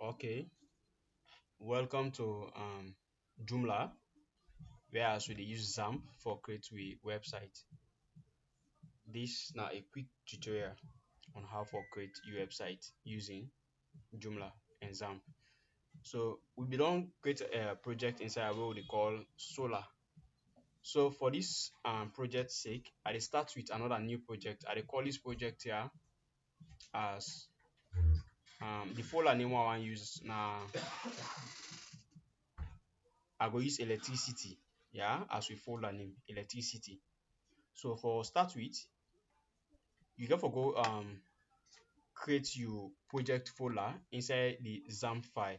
Okay, welcome to Joomla, whereas we dey use XAMPP for create we website. This now a quick tutorial on how for create your website using Joomla and XAMPP. So we be don create a project inside where we dey call Solar. So for this project sake, I dey start with another new project. I dey call this project here as the folder name wey I wan use na I go use electricity, yeah, as we folder name electricity. So for start with, you get for go create your project folder inside the XAMPP file.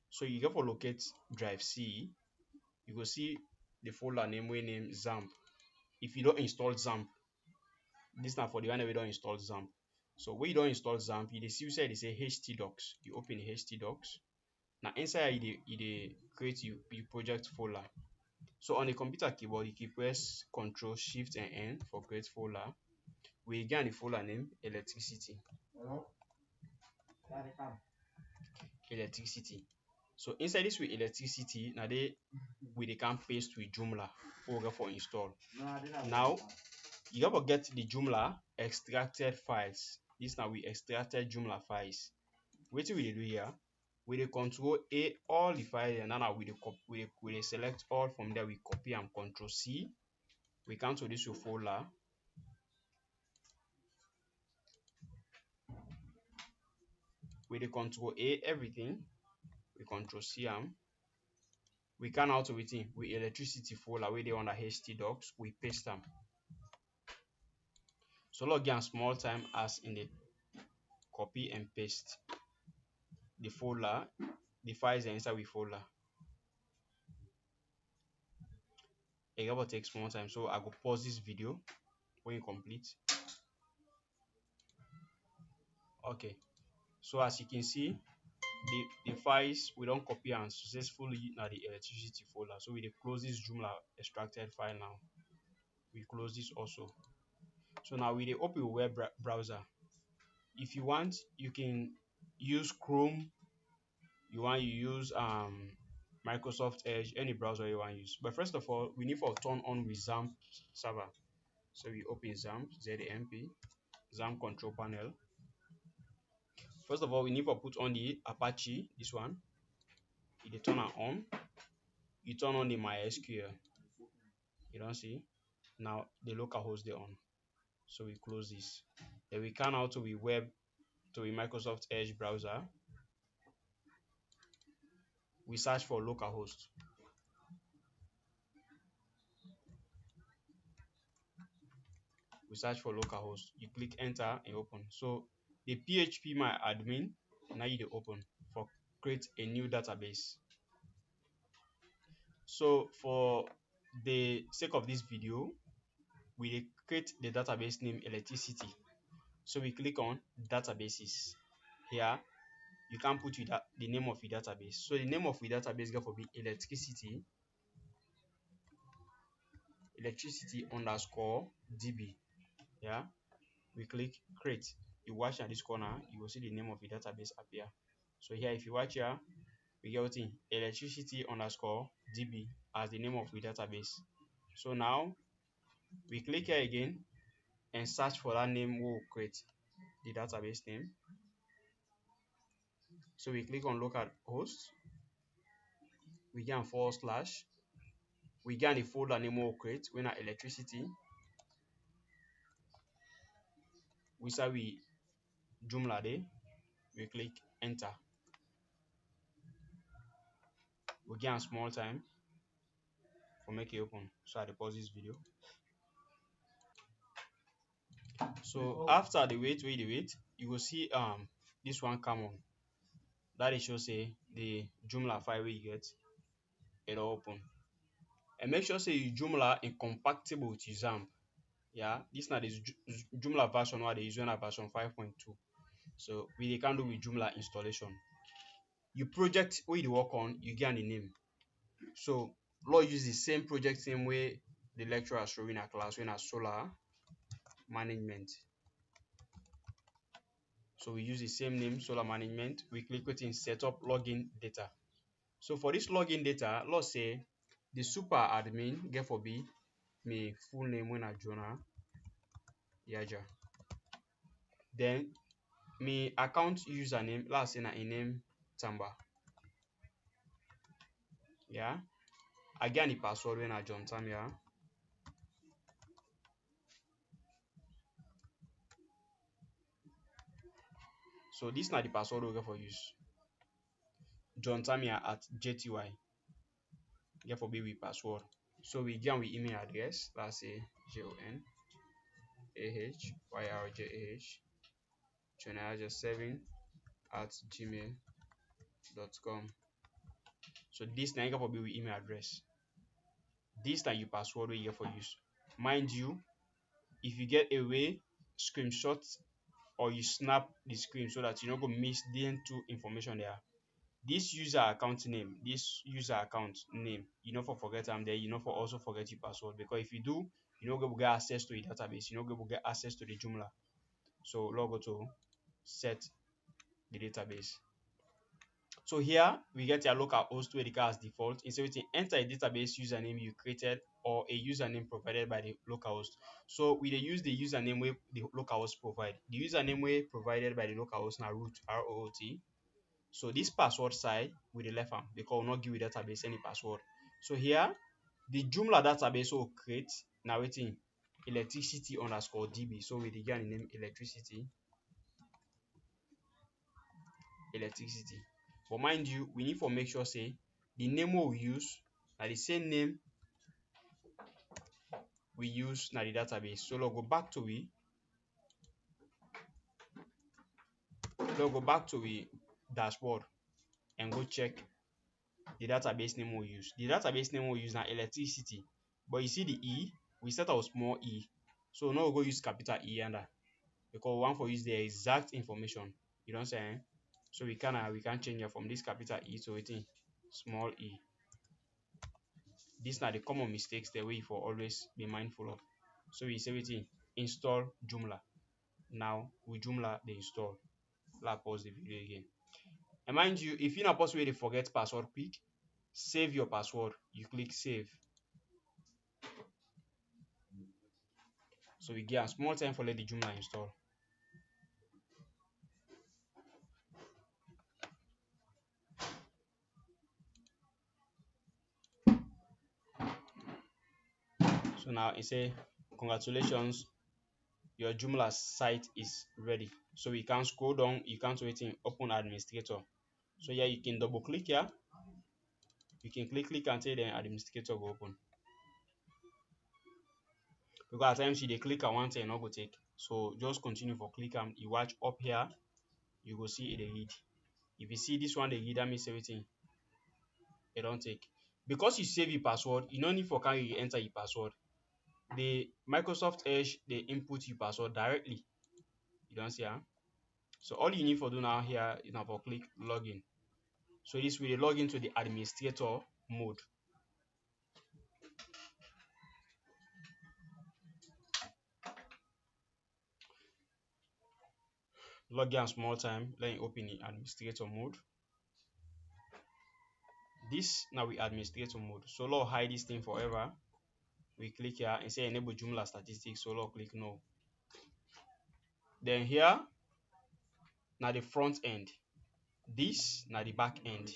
So you get for locate drive C, you go see the folder name wey name XAMPP. If you don't install XAMPP, this na for the one wey don install XAMPP. So when you don install XAMPP, you dey see where they say htdocs. You open the htdocs. Now inside you dey create your project folder. So on the computer keyboard, you can press Ctrl Shift and N for create folder. We get the folder name electricity. Electricity. So inside this with electricity, now we can paste with Joomla for install. Now you got to get the Joomla extracted files. This now we extracted Joomla files. What we do here, we dey Control A all the files, and now we dey select all from there. We copy and Control C. We come to this folder. We dey Control A everything. We Control C am. We can out with it with electricity folder where they under htdocs. We paste them. So log give small time as in the copy and paste the folder, the files inside we folder. It will take small time, so I go pause this video when you complete. Okay, so as you can see, the files we don't copy and successfully now the electricity folder. So we dey close this Joomla extracted file now. We close this also. So now we dey open a web browser. If you want, you can use Chrome. You want to use Microsoft Edge, any browser you want to use. But first of all, we need to turn on with XAMPP server. So we open XAMPP, ZAMP, XAMPP control panel. First of all, we need to put on the Apache, this one. You turn it on. You turn on the MySQL. You don't see? Now the localhost they on. So we close this. Then we can out to the web to the Microsoft Edge browser. We search for localhost. We search for localhost. You click enter and open. So the PHP my admin now you open for create a new database. So for the sake of this video, we create the database name electricity. So we click on databases. Here you can put the name of your database. So the name of your database going to be electricity underscore DB. Yeah, we click create. You watch at this corner, you will see the name of the database appear. So here, if you watch here, we get electricity underscore DB as the name of the database. So now we click here again and search for that name. We'll create the database name. So we click on local host. We get /. We get the folder name we'll create. We have electricity. We say we Joomla there. We click enter. We get a small time for make it open. So I pause this video. So after the wait, you will see this one come on. That is show say the Joomla file we get it open. And make sure say you Joomla incompatible with XAMPP. Yeah, this now is Joomla version where they use version 5.2. So we can do with Joomla installation. Your project where you work on, you get the name. So Lord use the same project same way the lecturer showing in a class when a solar management. So we use the same name, solar management. We click within setup login data. So for this login data, let's say the super admin get for be my full name when I Jonah Yaja. Then my account username, let's say na a name Tamba. Yeah. Again the password when I John Tam, yeah. So this na the password we get for use. John Tamia at JTY. Get for be with password. So we get with email address. Let's say JONAHYRJAH 7 at gmail.com. So this na get for be with email address. This na your password we get for use. Mind you, if you get a way screenshot or you snap the screen so that you don't go miss the two information there. This user account name, you know for forget them there, you know for also forget your password, because if you do, you know go get access to the database, you know go get access to the Joomla. So log go to set the database. So here we get your local host where the car as default. Instead we enter a database username you created or a username provided by the localhost. So we dey use the username where the localhost provide. The username where provided by the localhost now root ROOT. So this password side we dey left am because we not give the database any password. So here the Joomla database we create now waiting electricity underscore db. So we dey get the name electricity. But mind you, we need to make sure say the name we use na the same name we use na the database. So let's go back to we dashboard and go check the database name we use. The database name we use na electricity. But you see the E, we set our small e. So now we go use capital E under because we want to use the exact information. You don't say, eh? So we can change it from this capital E to waiting small e. These are the common mistakes that we for always be mindful of. So we say waiting install Joomla. Now with Joomla they install. Let's pause the video again. And mind you, if you're not possible to forget password quick, save your password. You click save. So we get a small time for let the Joomla install. So now it say congratulations, your Joomla site is ready. So we can scroll down, you can't wait in open administrator. So yeah, you can double click here. You can click until the administrator go open. Because at times you dey click on one thing, not go take. So just continue for click and you watch up here, you go see it dey read. If you see this one dey read, that means everything it don't take. Because you save your password, you no need for can you enter your password. The Microsoft Edge they input your password directly. You don't see huh? So all you need for do now here is now for click login. So this will log into the administrator mode. Login small time, let me open the administrator mode. This now we administrator mode. So let's hide this thing forever. We click here and say enable Joomla statistics. So let's click no. Then here now the front end. This now the back end.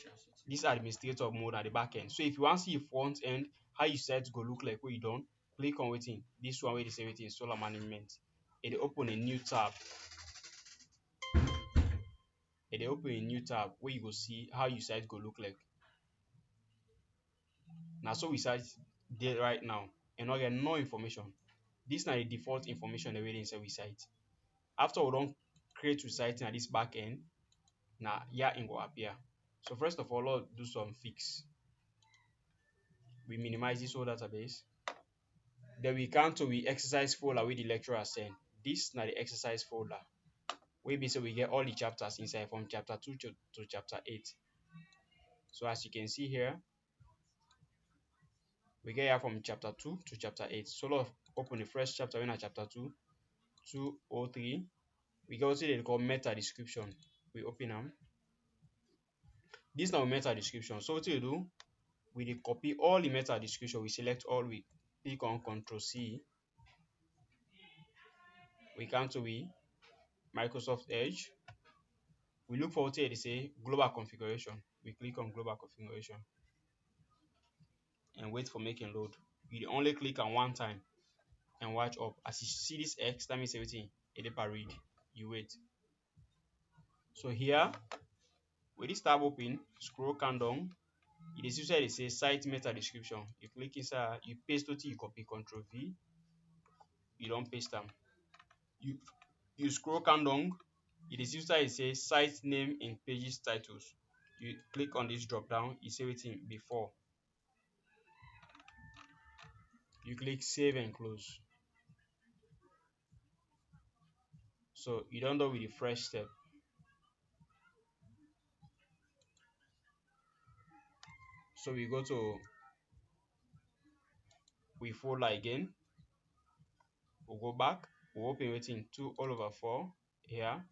This administrator mode at the back end. So if you want to see front end, how you set go look like what you done, click on waiting. This one where they say waiting solar management. It open a new tab. It open a new tab where you go see how your site go look like. Now so we site there right now and not get no information. This now the default information already inside we site. After we don't create we site at this back end, now here it will appear. So first of all, let's do some fix. We minimize this whole database. Then we come to the exercise folder with the lecturer send. This now the exercise folder. We be so we get all the chapters inside from chapter 2 to chapter 8. So as you can see here, we get here from chapter 2 to chapter 8. So let's open the first chapter in chapter 2, 203. We get wetin they call meta description. We open them. This now meta description. So what we do, we dey copy all the meta description. We select all. We click on Ctrl C. We come to Microsoft Edge. We look for what they say global configuration. We click on global configuration and wait for making load. You only click on one time and watch up. As you see this X, that means everything it dey read. You wait. So here, with this tab open, scroll down. You see where it says site meta description. You click inside, you paste it, you copy Ctrl V. You don't paste them. You scroll down. You see where it says site name and pages titles. You click on this drop down. You see everything before. You click save and close. So you don't do with the fresh step. So we go to we folder again. We'll go back. We'll open everything 2/4 here.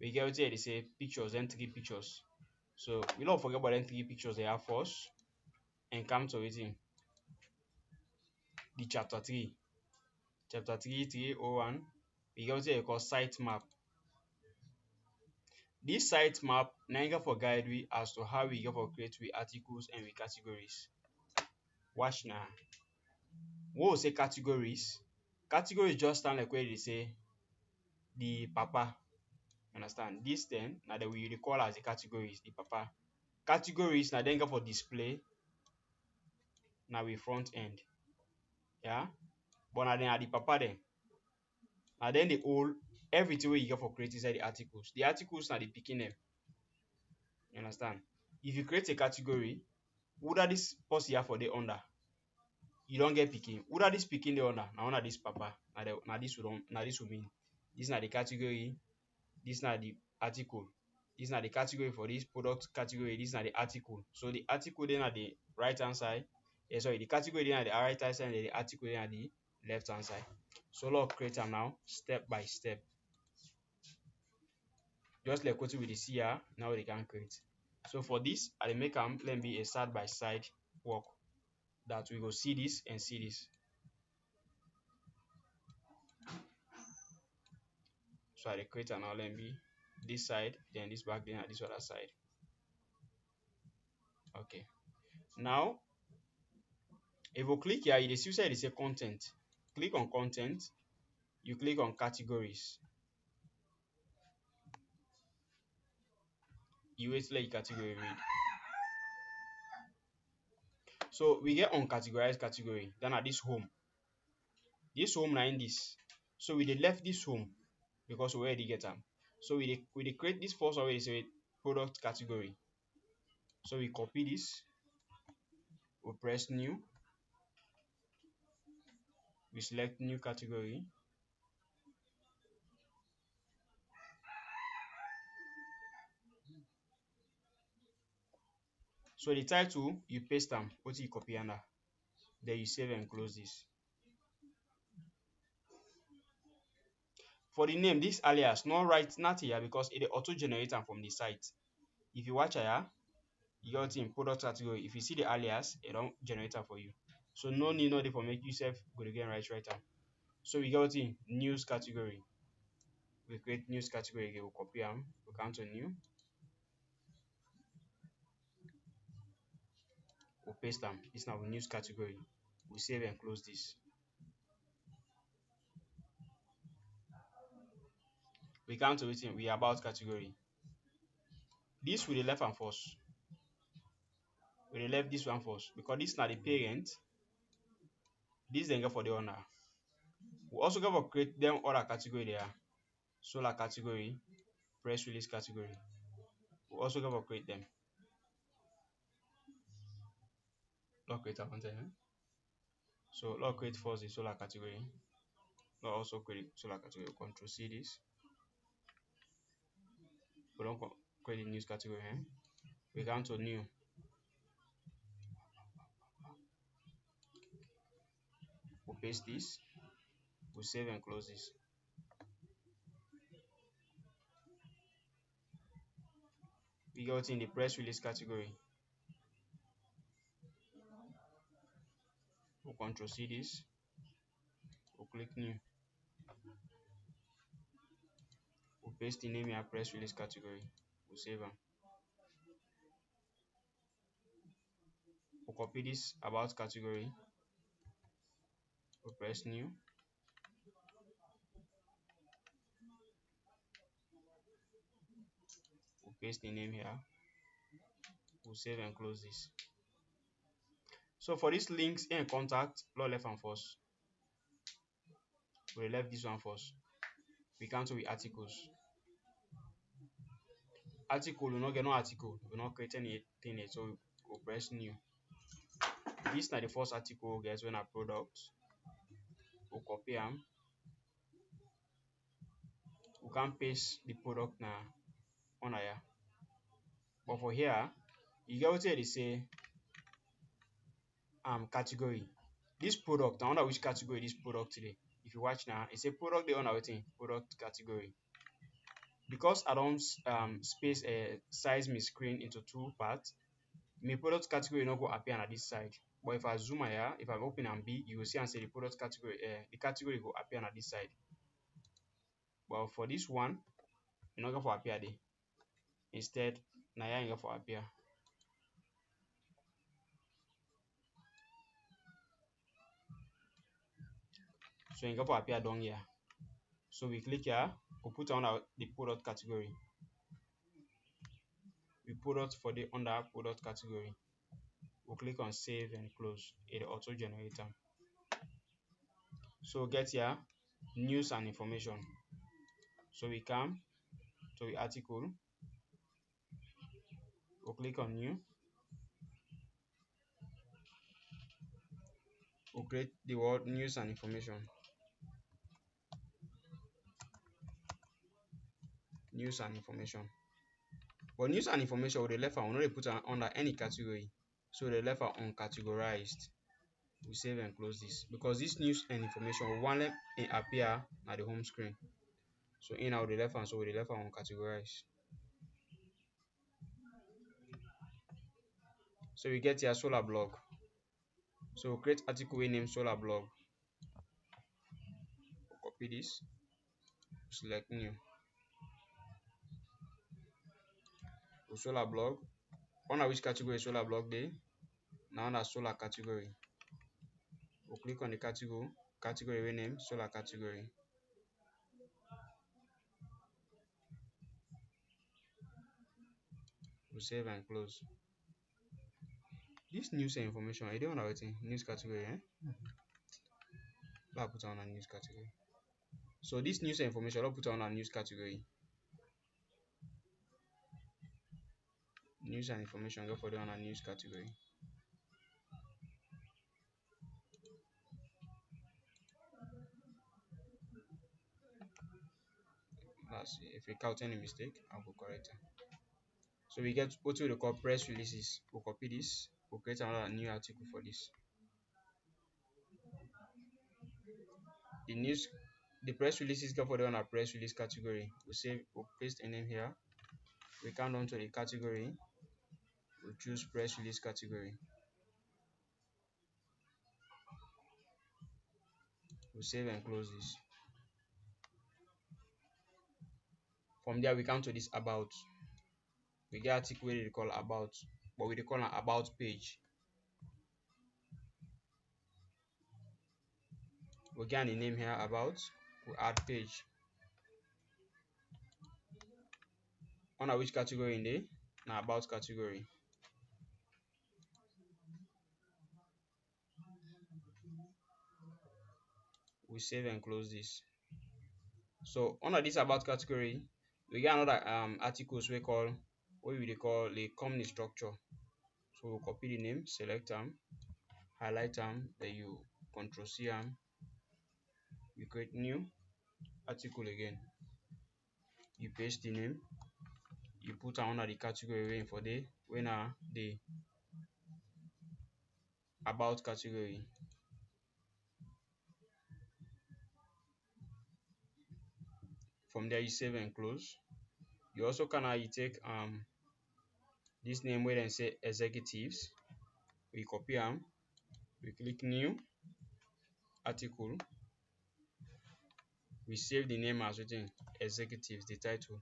We get what they say pictures and 3 pictures. So we don't forget about them 3 pictures they have first and come to everything. The chapter 3. Chapter 3, 301. We get what they call site map. This site map now for guide we as to how we get for create with articles and with categories. Watch now. What we say categories? Categories just stand like where they say the papa. Understand? This then now that we recall as the categories, the papa. Categories now then go for display. Now we front end. Yeah. But now then at the papa then. Now then the whole everything we you get for create inside the articles. The articles now the picking them. You understand? If you create a category, would that this post here for the under? You don't get picking. Would that this picking the under? Now under this papa. Now this will mean. This now the category. This now the article. This now the category for this product category. This now the article. So the article then at the right hand side. Yeah, sorry, the category then at the right hand side and the article then at the left hand side. So let's create them now step by step. Just like what we see here, now they can create. So for this, I make them let be a side by side work that we go see this and see this. So I create an now let be this side, then this back, then this other side. Okay. Now, if you click here, you see it say content. Click on content. You click on categories. You wait let your category read. So we get uncategorized category. Then at this home. This home now in this. So we left this home because we already get them. So we create this first already say product category. So we copy this. We press new. We select new category. So the title you paste them, what you copy under. Then you save and close this. For the name, this alias, not write not here because it auto generate them from the site. If you watch here, you got in product category. If you see the alias, it don't generate them for you. So no need no for make yourself go again right time. So we got in news category. We create news category again, we copy them, we come to new. We paste them. This now news category. We save and close this. We come to it in we about category. This will left and first. We left this one first because this now the parent. This then go for the owner. We also go for create them other category there. Solar category, press release category. We also go for create them. Log create a content. So log create first the solar category. Log also create solar category. Control C this. We don't create the news category. We come to new. We paste this. We save and close this. we got in the press release category. We'll control C this, we'll click new, we'll paste the name here, press release category, we'll save them. We'll copy this about category, we'll press new, we'll paste the name here, we'll save and close this. So for these links in contact, left and first. We left this one first. We cancel with articles. Article will not get no article, we will not create anything yet, so we'll press new. This is the first article guys when our product. We'll copy them. We can paste the product now on here. But for here, you get what they say category. This product, I wonder which category this product today. If you watch now, it's a product they on our thing, product category. Because I don't space a size my screen into two parts, my product category not go appear on this side. But if I zoom here, if I open and B, you will see and say the product category, the category go appear on this side. But for this one, you're not going to appear there. Instead, now you're going to appear. So you're going to appear down here. So we click here, we put on the product category. We put it for the under product category. We'll click on save and close. It auto generate them. So get here news and information. So we come to the article. We'll click on new. We'll create the word news and information. News and information. But news and information with the left one, we not put under any category. So the left are uncategorized. We save and close this because this news and information will want them appear at the home screen. So in our the left hand, so with the left one uncategorized. So we get here solar blog. So we'll create article we name solar blog. We'll copy this, select new. Solar blog. Under which category solar blog day? Now under solar category. We'll click on the category we name solar category. We'll save and close. This news and information, I don't know what news category, I'll put on a news category. So this news and information, I'll put on a news category. News and information, go for the on a news category. Let's see if we count any mistake, I'll go correct it. So we get what we call press releases. We'll copy this, we'll create another new article for this. The press releases go for the on a press release category. We'll paste a name here. We come down to the category. We'll choose press release category. We'll save and close this. From there we come to this about. We get article we call about, but we call an about page. We get the name here about. We add page. Under which category in there? Now about category. We save and close this. So under this about category, we get another articles we call what we call the company structure. So we'll copy the name, select them, highlight them, then you control C them, you create new article again. You paste the name, you put under the category waiting for the about category. From there you save and close. You also can you take This name wey dem say executives, we copy am, we click new article, we save the name as wetin executives, the title.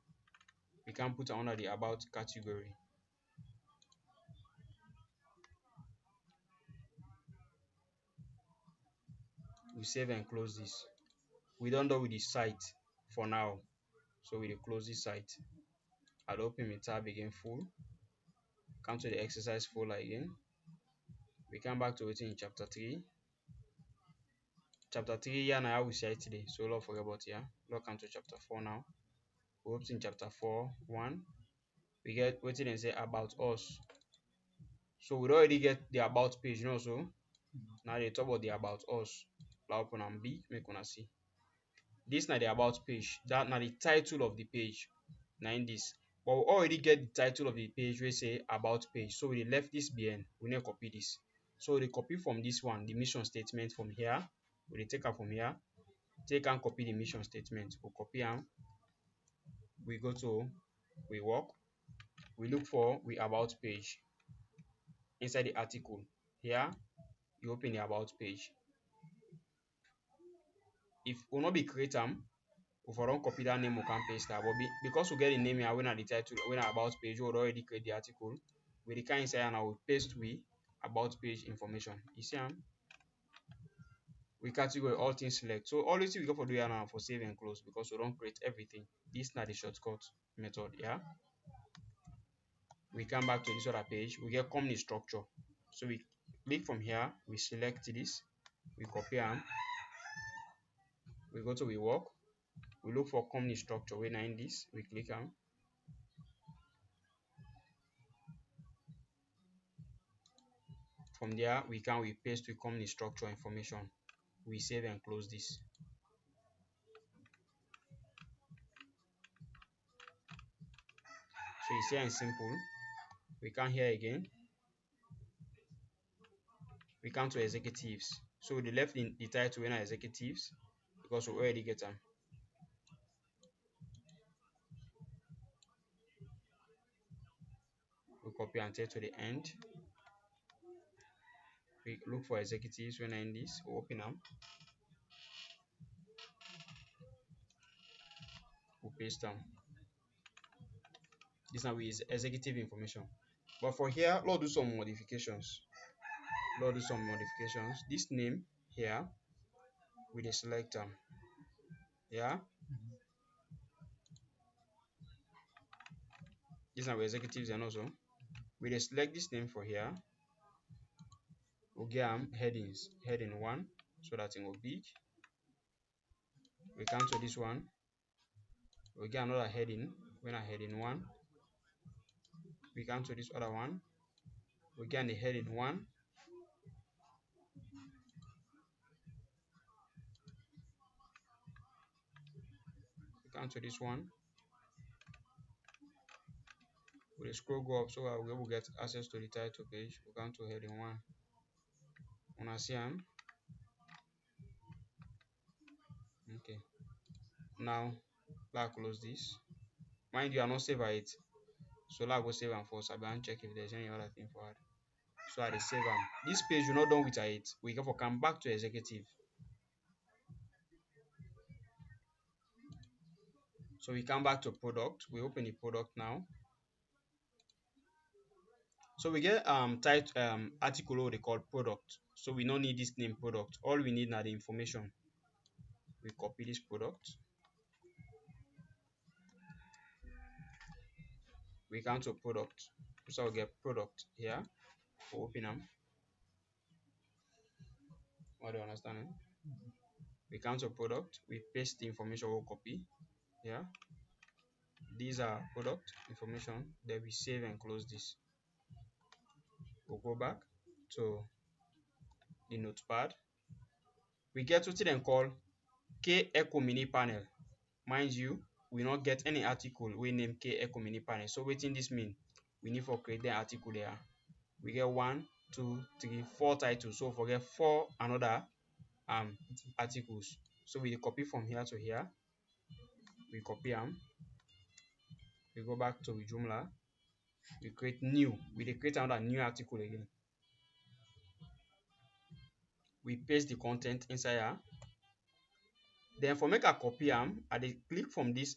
We can put am under the about category. We save and close this. We don done with the site for now, so we dey close this site. I'll open my tab again full, come to the exercise folder again. We come back to wetin in chapter 3. Chapter 3 here na how we see it today, so don't forget about here. Let's come to chapter 4 now. We open chapter 4, 1. We get wetin dem say about us. So we already get the about page, you know, so now they talk about the about us. Let's open am big, make una see. This na the about page. That na the title of the page. Now in this, but we already get the title of the page. We say about page, so we left this behind. We need to copy this. So we copy from this one the mission statement from here. We take am from here. Take and copy the mission statement. We copy am. We go to we work. We look for we about page inside the article. Here you open the about page. If we not be create am, we for don copy that name, we can paste that. But because we get the name here, we na the title, we na about page, we already create the article. We can inside and I will paste we about page information. You see am? We category all things select. So all this we go for do here now for save and close because we don't create everything. This na the shortcut method. Yeah. We come back to this other page. We get company structure. So we click from here. We select this. We copy am. We go to we work. We look for company structure. We in this. We click am. From there, we paste with company structure information. We save and close this. So you see it's simple. We come here again. We come to executives. So the left in the title we are executives because we already get them. We copy and take to the end. We look for executives when in this. We open them. We paste them. This now is executive information. But for here, let's do some modifications. This name here, we just select them. Yeah. These are executives and also we just select this name for here. We'll get headings. Heading 1, so that it will be big. We come to this one. We get another heading. When I heading 1. We come to this other one. We get the heading 1. We come to this one. We scroll go up so we will get access to the title page. We come to heading 1. Wanna see them? Okay. Now let's close this. Mind you, are not save it. So let's go save and first. I will check if there's any other thing for it. So I save them. This page you're not done with it. We can come back to executive. So we come back to product. We open the product now. So we get article what they call product. So we don't need this name product. All we need now the information. We copy this product. We come to product. So we get product here. We open them. What do you understand? We come to product. We paste the information we'll copy here. These are product information. Then we save and close this. We'll go back to the notepad. We get what then call K Echo Mini Panel. Mind you, we not get any article we name K Echo Mini Panel. So waiting this mean we need for create the article there. We get 1, 2, 3, 4 titles. So forget 4 another articles. So we copy from here to here. We copy them. We go back to Joomla. we create new, we dey create another new article again. We paste the content inside here. Then for make I copy am, I dey click from this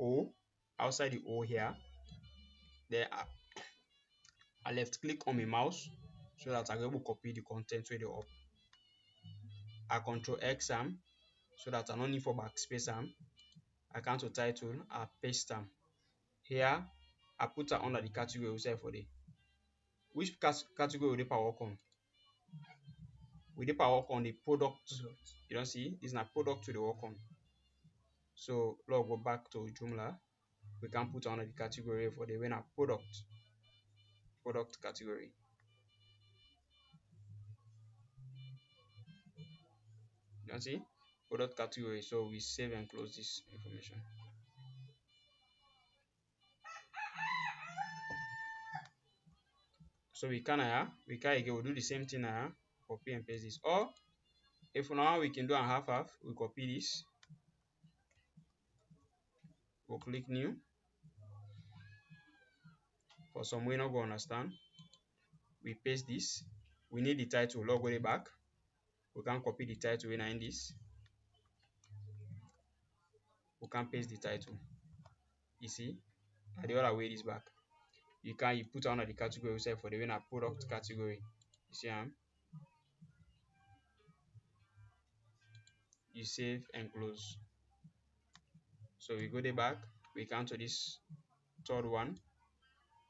O outside the O here. Then I left click on my mouse so that I go able copy the content wey dey up. I Control X am so that I no need for backspace am. I come to title, I paste am. Here, I put am under the category we set for there. Which category we dey for work on? We dey for work on the product. You don't see? This na product we dey work on. So let's go back to Joomla. We can put under the category for the when a product category. You don't see? Product category. So we save and close this information. So we can again, we'll do the same thing now, copy and paste this. Or if now we can do a half, we copy this. We'll click new. For some we not go understand. We paste this. We need the title, log way back. We can copy the title in this. We can paste the title. You see? And the other way is back. You put under the category we set for the winner product category. You see you save and close. So we go there back, we come to this third one.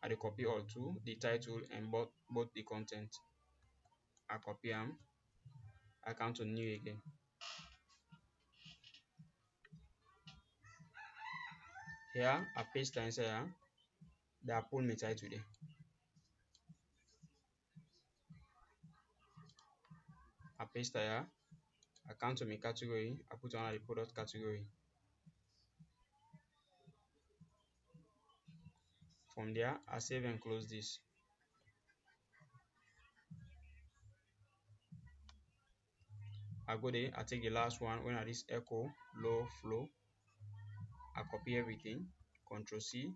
I copy all two, the title and both the content. I copy them. I come to new again. Here I paste the answer here. Then I pull my title there. I paste here. I come to my category. I put on the product category. From there, I save and close this. I go there, I take the last one when I this echo, low, flow. I copy everything, Control C.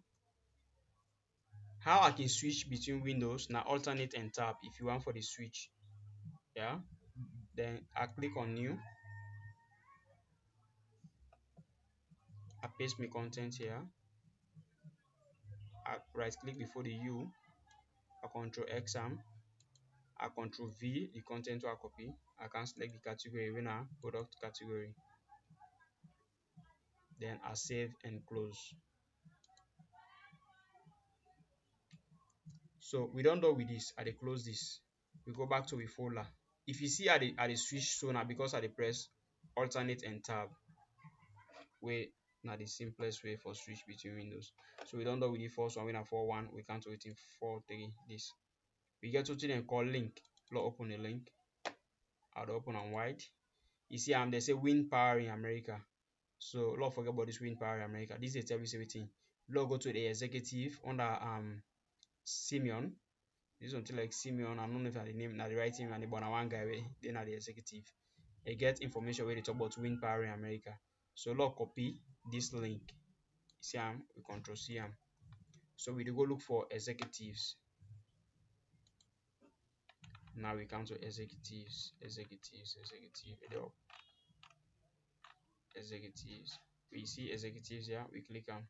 How I can switch between windows, now alternate and tab if you want for the switch. Yeah. Then I click on new. I paste my content here. I right click before the U. I Control X am. I Control V the content I copy. I can select the category winner, product category. Then I save and close. So we don't do with this. I close this. We go back to the folder. If you see I the switch so now because I press alternate and tab. Way now the simplest way for switch between windows. So we don't do with the first one when I 4-1, we can't do it in 4-3 this. We get to then call link. Let's open the link. I'll open and wide. You see they say wind power in America. So let's forget about this wind power in America. This is everything. Let's go to the executive under Simeon. This is something like Simeon. I don't know if I the name not the right name and the one guy then are the executive. They get information where they talk about wind power in America. So let's copy this link. See we Control C. So we go look for executives. Now we come to executives. We see executives here. We click on.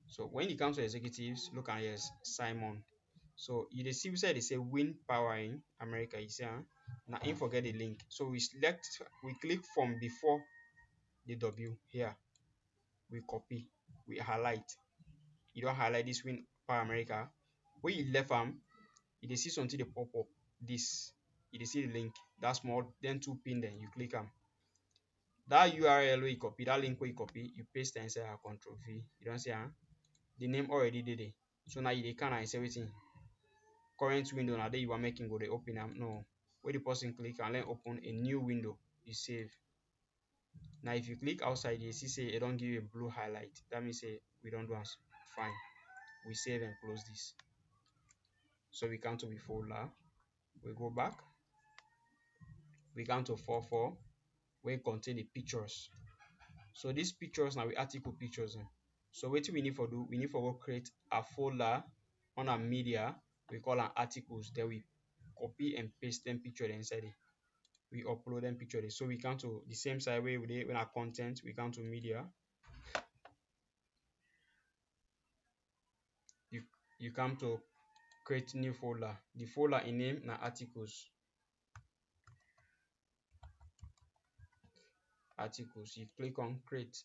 So when you come to executives, look at here Simon. So you see we say they say wind power in America. You see, now ain't forget the link. So we click from before the W here. We copy, we highlight. You don't highlight this wind power America. When you left you see something they pop up. This you see the link. That small, then 2 pin, then you click that URL where you copy, that link where you copy, you paste and say Control V. You don't see the name already did it. So now you can say everything. Current window now there you are making go they open no. Where the person click and then open a new window, you save. Now if you click outside you see say it don't give you a blue highlight. That means say we don't do as fine. We save and close this. So we come to the folder. We go back. We come to 4.4 where it contain the pictures. So these pictures now we article pictures. So wetin we need for do, we need for go create a folder on our media, we call am articles, then we copy and paste them picture inside it. We upload them picture there. So we come to the same side where we dey when our content, we come to media. You you come to create new folder. The folder in name na articles. Articles. You click on create.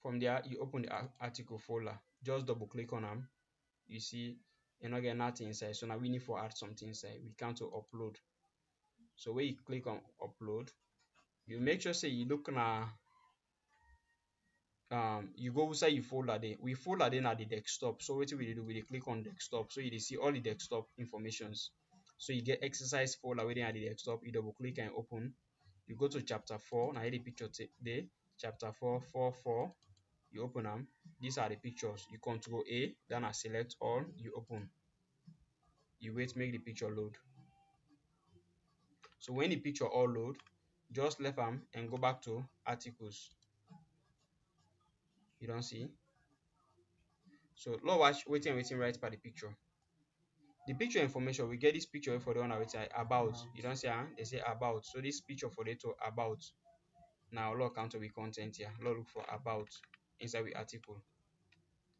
From there, you open the article folder. Just double click on them. You see, you not get nothing inside. So now we need for add something inside. We come to upload. So when you click on upload, you make sure say you look na you go inside your folder there. We folder then at the desktop. So what we do, we click on desktop. So you see all the desktop informations. So you get exercise folder within at the desktop. You double click and open. You go to chapter 4. Now the picture there. Chapter 4, 4, 4. You open them. These are the pictures. You control A, then I select all. You open. You wait, make the picture load. So when the picture all load, just left them and go back to articles. You don't see. So now watch waiting right by the picture. The picture information, we get this picture for the one which about. You don't see they say about. So this picture for the to about. Now log counter with content here. Look for about inside the article.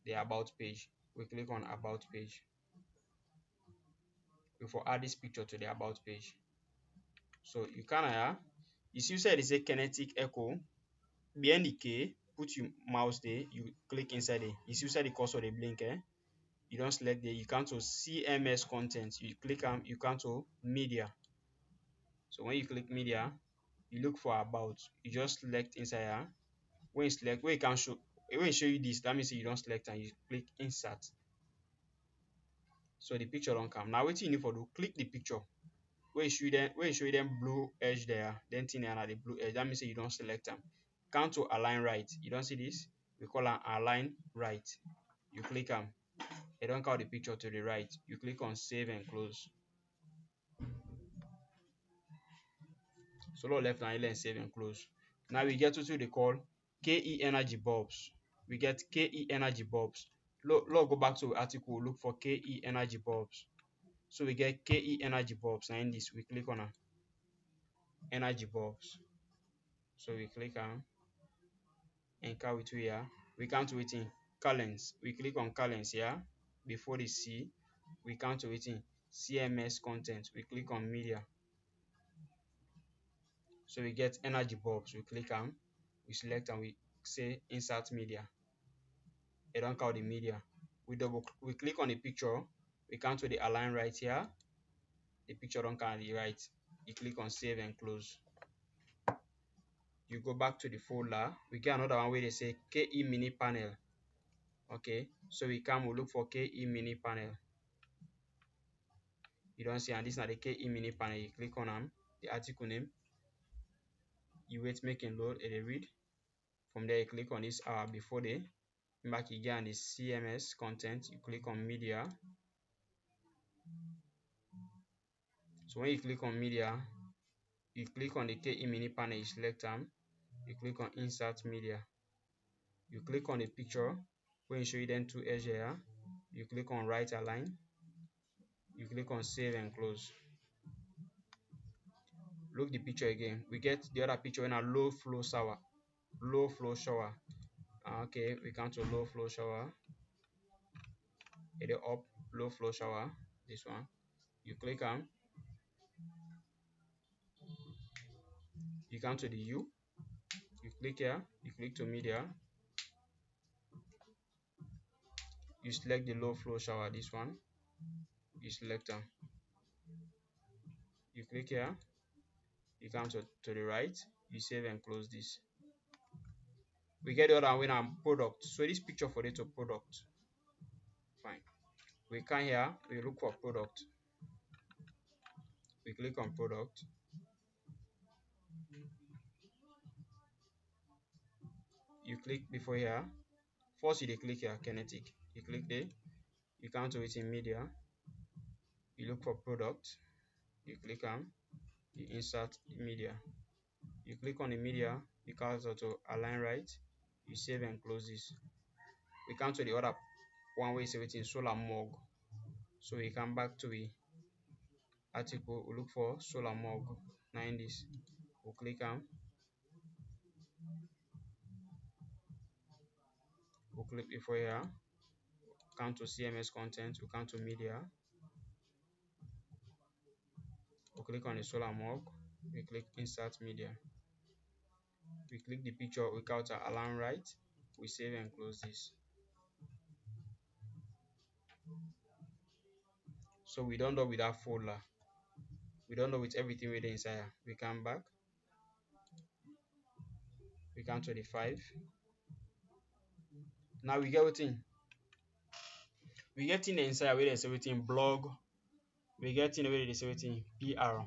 The about page. We click on about page. We for add this picture to the about page. So you can you see said it's a kinetic echo. Behind the K, put your mouse there, you click inside it. You see said the cursor they blink, you don't select there, you come to CMS content, you click on you come to media. So when you click media, you look for about, you just select inside here. When you select, when you can show when you show you this, that means you don't select and you click insert. So the picture don't come. Now what you need for do, click the picture. When you show them blue edge there, then thing here the blue edge, that means you don't select them. Come to align right. You don't see this? We call an align right. You click on you don't count the picture to the right. You click on save and close. So low left and save and close. Now we get to they call KE energy bulbs. We get KE energy bulbs. Go back to the article, look for KE energy bulbs. So we get KE energy bulbs, and in this we click on energy bulbs. So we click on and count it here. We count to it in columns. We click on columns here. Before the C, we count to it in CMS content. We click on media. So we get energy bulbs. We click on, we select and we say insert media. It don't count the media. We click on the picture. We count to the align right here. The picture don't count the right. You click on save and close. You go back to the folder. We get another one where they say KE mini panel. Okay, so we look for KE mini panel. You don't see, and this is not the KE mini panel. You click on them, the article name. You wait, making load, it read. From there, you click on this before they back again the CMS content. You click on media. So when you click on media, you click on the KE mini panel. You select them. You click on insert media. You click on the picture. When you show you then two edge here, you click on right align. You click on save and close. Look the picture again. We get the other picture in a low flow shower. Low flow shower. Okay, we come to low flow shower. It up low flow shower. This one. You click on. You come to the U. You click here. You click to media. You select the low flow shower. This one. You select them. You click here. You come to the right. You save and close this. We get the other one when product. So this picture for it to product. Fine. We come here. We look for product. We click on product. You click before here. First you click here kinetic. You click there. You come to it in media. You look for product. You click on. You insert media. You click on the media. You come to align right. you save and close this. We come to the other one way say wetin solar mug. So we come back to the article, we look for solar mug. Now in this, we click on, we click before here, come to CMS content, we come to media, we click on the solar mug, we click insert media, we click the picture, we count align right, we save and close this. So we don't know with that folder, we don't know with everything within inside. We come back, we come to the 5. Now we get within, we get in the inside where there's everything blog, we get in where there's everything PR,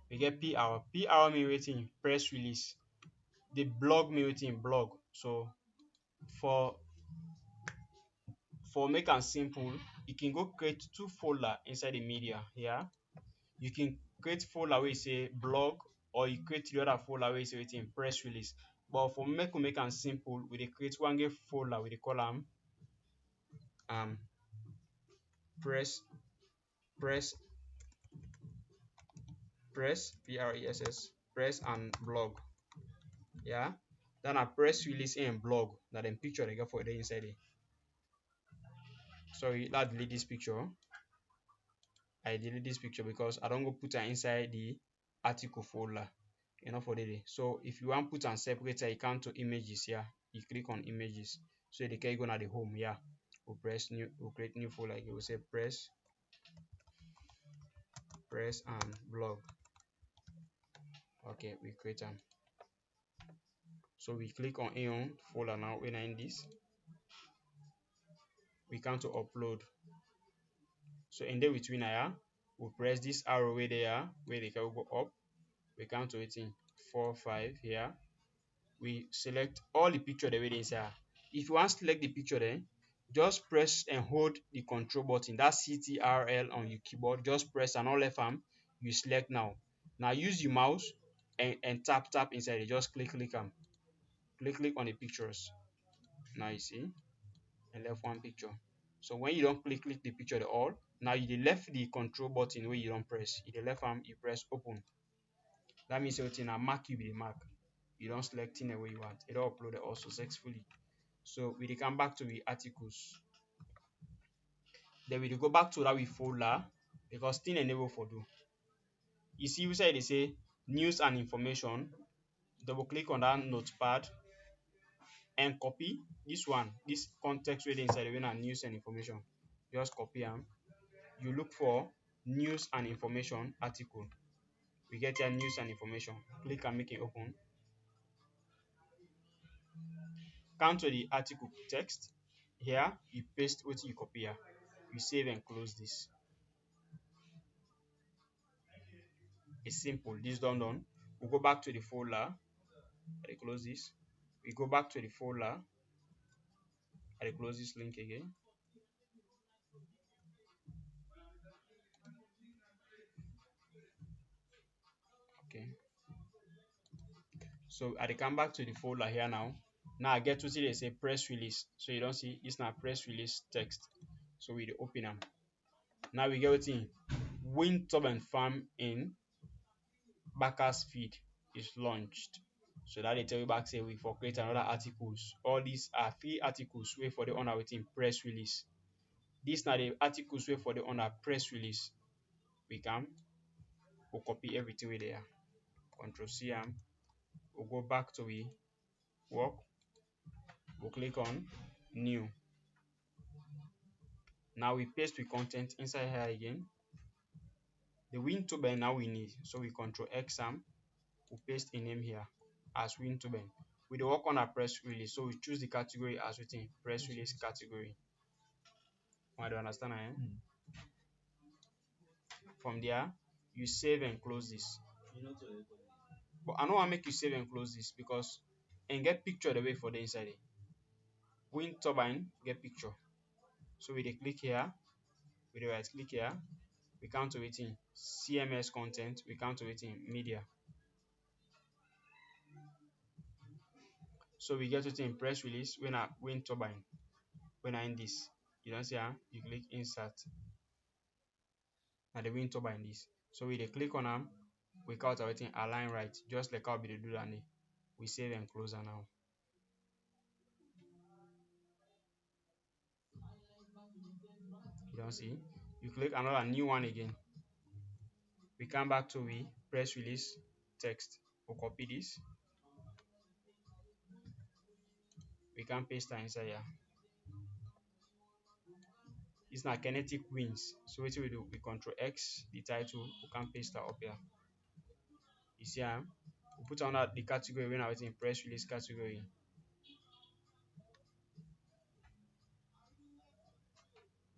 we get PR. PR mean waiting press release. The blog mean waiting blog. So for make am simple, you can go create 2 folder inside the media here. You can create folder where you say blog, or you create the other folder where you say waiting press release. But for make am simple, we dey create one get folder, we dey call am press press press press press and blog. Yeah, then a press release and blog, that dem picture they get for there inside it. Sorry, that delete this picture. I delete this picture because I don't go put it inside the article folder. Enough for the day. So if you want put and separate, you come to images here. You click on images. So the can go to the home here. We'll press new, we'll create new folder. Like we'll say press and blog. Okay, we create them. So we click on Aeon folder now. When I in this, we come to upload. So in the between here, we'll press this arrow way there, where they can go up. We come to it in 4, 5 here. We select all the picture the way they inside. If you want to select the picture, then just press and hold the control button, that's CTRL on your keyboard. Just press and all left arm, you select now. Now use your mouse and tap inside it. Just click them. Click on the pictures. Now you see, and left one picture. So when you don't click the picture at all, now you left the control button where you don't press. In the left arm, you press open. That means everything a mark you with the mark. You don't select in the way you want. It all uploaded also successfully. So we come back to the articles. Then we go back to that we folder because thing enable for do. You see inside they say news and information. Double click on that notepad and copy this one, this context where inside the news and information. Just copy them. You look for news and information article. We get here news and information. Click and make it open. Come to the article text. Here you paste what you copy here. You save and close this. It's simple. This done. We'll go back to the folder. I close this. We go back to the folder. I close this link again. Okay. So I come back to the folder here now. Now I get to see they say press release. So you don't see it's not press release text. So we open them. Now we get what's in wind turbine farm in Backer's feed is launched. So that they tell you back say we for create another articles. All these are free articles wait for the owner within press release. These are the articles wait for the owner press release. We can we'll copy everything with there. Control C and we'll go back to we work. We'll click on new. Now we paste the content inside here again. The wind turbine now we need. So we control X am. We'll paste a name here as wind turbine. We do work on a press release. So we choose the category as written press release category. I don't understand. From there, you save and close this. But I don't want to make you save and close this because and get picture the way for the inside it. Wind turbine get picture. So we click here, we right click here, we come to it in CMS content, we come to it in media. So we get it in press release when I wind turbine. When I in this, you don't see you click insert and the wind turbine this. So we click on them, we count everything align right, just like how we do that. We save and close now. You don't see? You click another new one again. We come back to we press release text. We copy this. We can paste that inside here. It's not kinetic wins. So what we do? We control X the title. We can paste that up here. You see, we put on the category when I was in press release category.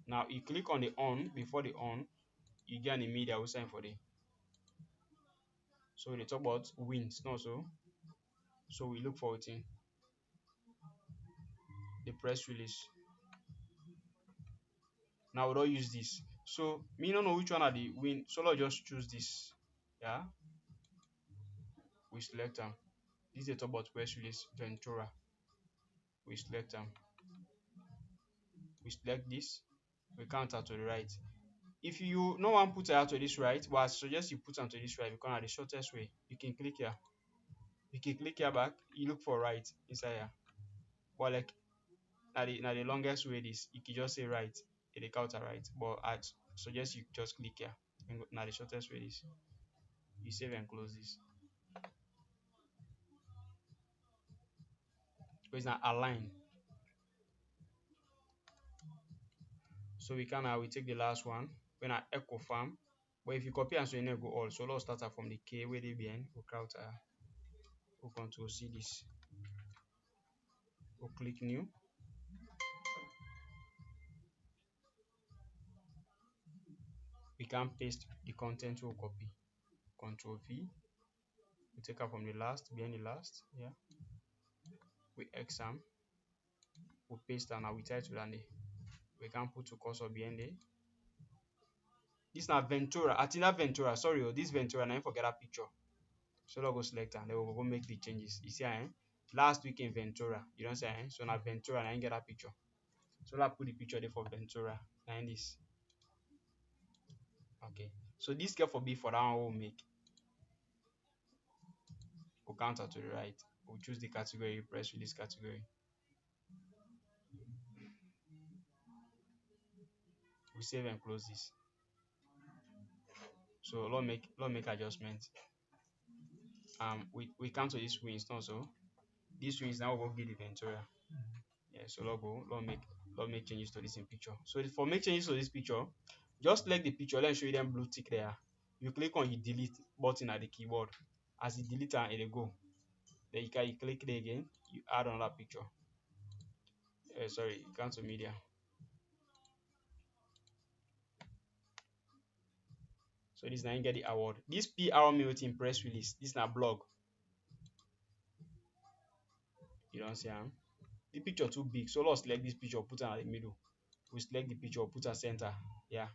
Now you click on the on before the on, you get an immediate sign for the. So they talk about wins, not so. So we look for it in the press release. Now we don't use this. So me don't know which one are the win. So let's just choose this. Yeah. We select them. This is the top about press release Ventura. We select them. We select this. We count out to the right. If you no one put out to this right, but I suggest you put on to this right because that's the shortest way. You can click here. You can click here back. You look for right inside here. But like now the longest way is you can just say right. It count right. But I suggest you just click here. Now the shortest way is you save and close this. Because it's not aligned. So we can now we take the last one when I echo farm. But if you copy and so you go all, so let's start from the K where they be in, we count we control C this. We click new. We can paste the content we copy. Control V. We take out from the last, behind the last, yeah. We exam. We paste and now we title and we can put to cursor behind it. This is not Ventura. I think that Ventura. Sorry, this Ventura. I forget that picture. So I'll go select and then we'll go make the changes. You see, last week in Ventura. You don't say, so now Ventura, I get that picture. So I'll put the picture there for Ventura. And this. Okay. So this can for be for that one we'll make. We'll counter to the right. We'll choose the category, press release category. We save and close this. So let's make adjustments. We cancel this wins also. This wins now we'll give the Ventura. Yeah, so let's make changes to this in picture. So for make changes to this picture, just select the picture, let's show you them blue tick there. You click on the delete button at the keyboard. As you delete it go. Then you click it again, you add another picture. Sorry, cancel media. So this now you get the award. This PR meeting press release. This is not blog. You don't see the picture too big. So let's select this picture, put it at the middle. We select the picture, put a center. Yeah.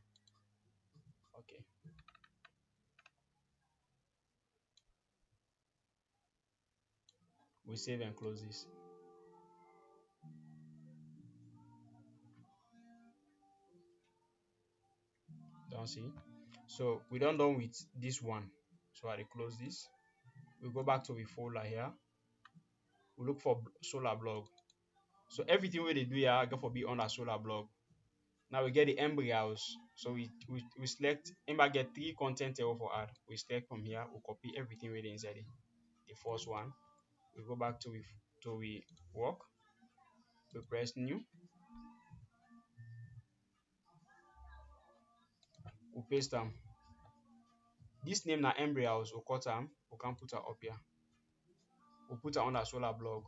Okay. We save and close this. Don't see. So we done with this one. So I close this. We go back to the folder here. We look for solar blog. So everything we do here go for be on a solar blog. Now we get the embryos. So we select ember get 3 content here for add. We select from here, we copy everything we inside it. The first one. We go back to we work. We press new. We paste them. This name na embryos, we cut them, we can put it up here. We put it on the solar blog.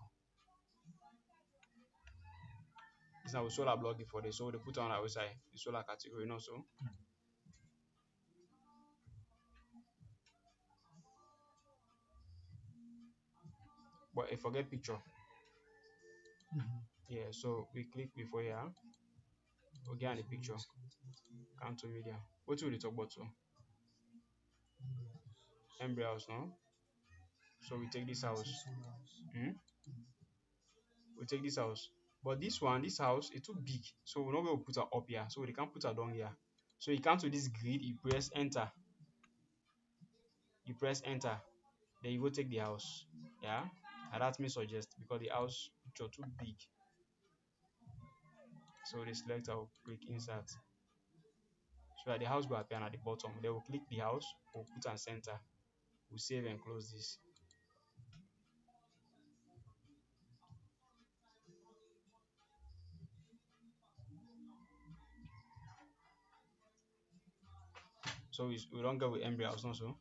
This is our solar blog for this, so they put it on our website, the solar category, you know so. But I forget picture. Yeah, so we click before here. We get the picture. Come to media. What will we talk about? So embryos, no? So we take this house. Hmm? We take this house. But this one, this house, it's too big. So we're not going to put her up here. So we can't put her down here. So you come to this grid, you press enter. You press enter. Then you go take the house. Yeah. And that's me suggest because the house picture too big. So we select our click insert. So that the house will appear at the bottom. Then we'll click the house, we'll put and center. We'll save and close this. So we don't get with embryo house, not so.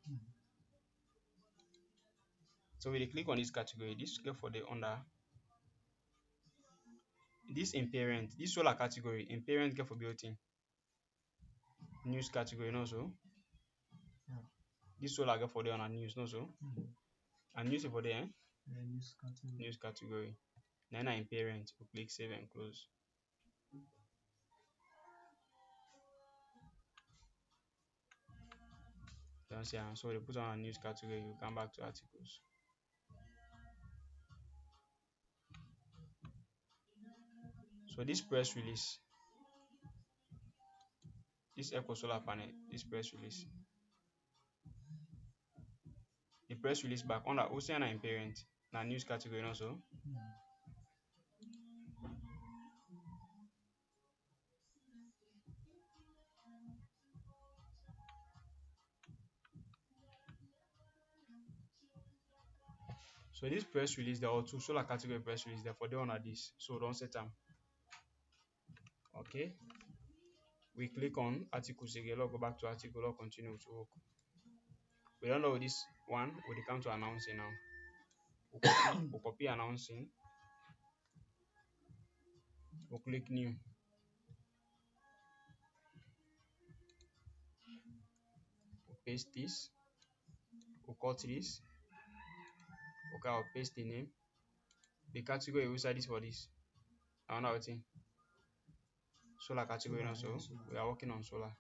So we click on this category. This get for the under this in parent, this solar category in parent get for built-in. News category, not so. Yeah. This solar get for the on news, not so. And news for there, yeah, news category. News category. Then in parent, we click save and close. Don't see, so we put on a news category. You come back to articles. So this press release, this Echo Solar panel, this press release. The press release back under Ocean and parent, now news category also. So this press release, there are two solar category press release, therefore they honor this. So don't set them. Okay. We click on articles again, go back to article, or continue to work. We don't know this one, we come to announcing now. We'll copy announcing. We'll click new. We'll paste this. We'll cut this. Okay, I'll paste the name. The category we set this for this. Another thing. Solar category also. We are working on solar.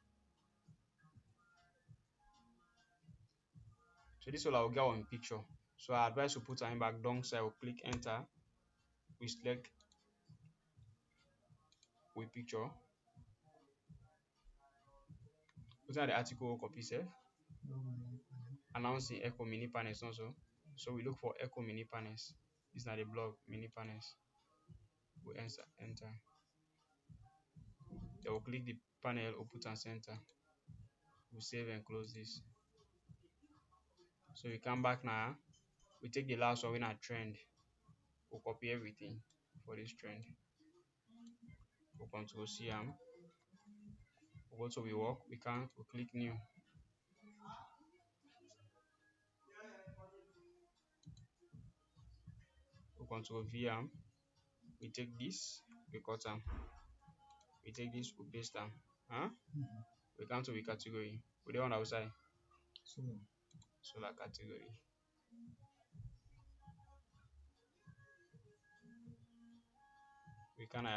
So this solar will get one picture. So I advise to put her back down side. We'll click enter. We select with picture. Put the article copy save. Announcing Echo mini panels also. So we look for Echo mini panels. This is not the blog mini panels. We enter. Then we'll click the panel, we'll put and center. We'll save and close this. So we come back now. We take the last one in our trend. We'll copy everything for this trend. We'll control C we'll go to we work. We click new. We'll control V we take this, we cut them. We take this, we paste them. Huh? We come to the category. We do on outside. Solar category. We can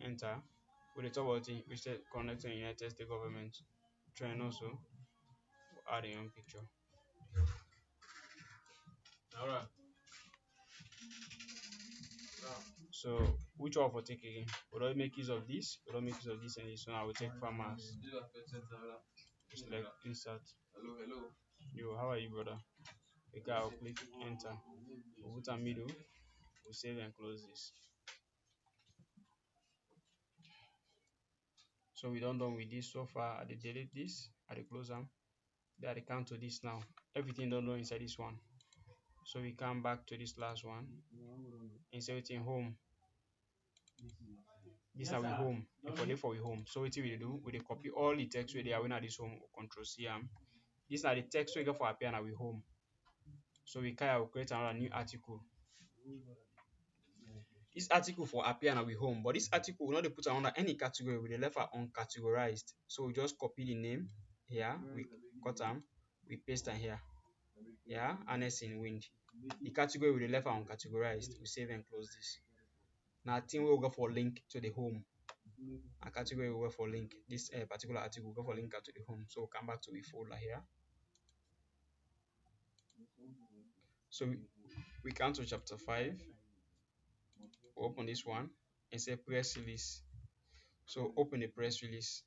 enter. We the top about it, we said connect to United States government. Trend also. We'll add a young picture. Alright. So which one for take again? We don't make use of this, we don't make use of this and this one. I will take farmers. Select insert. Hello. Yo, how are you, brother? Okay, I'll click enter. We'll put a middle. We'll save and close this. So we done with this so far. I delete this, I close them. Then I count to this now. Everything done inside this one. So we come back to this last one. Insert in home. This is we home. For we home. So what we do? We copy all the text where they are in this home. Control C. This is the text we get for appear na we home. So we can create another new article. This article for appear na we home, but this article will not put under any category. We left are uncategorized. So we just copy the name here. We cut them. We paste them here. Yeah, harness in wind. The category will left are uncategorized. We save and close this. Now I think we'll go for link to the home. A category will go for link. This particular article will go for link to the home. So we'll come back to the folder here. So We come to chapter 5. We open this one and say press release. So open the press release.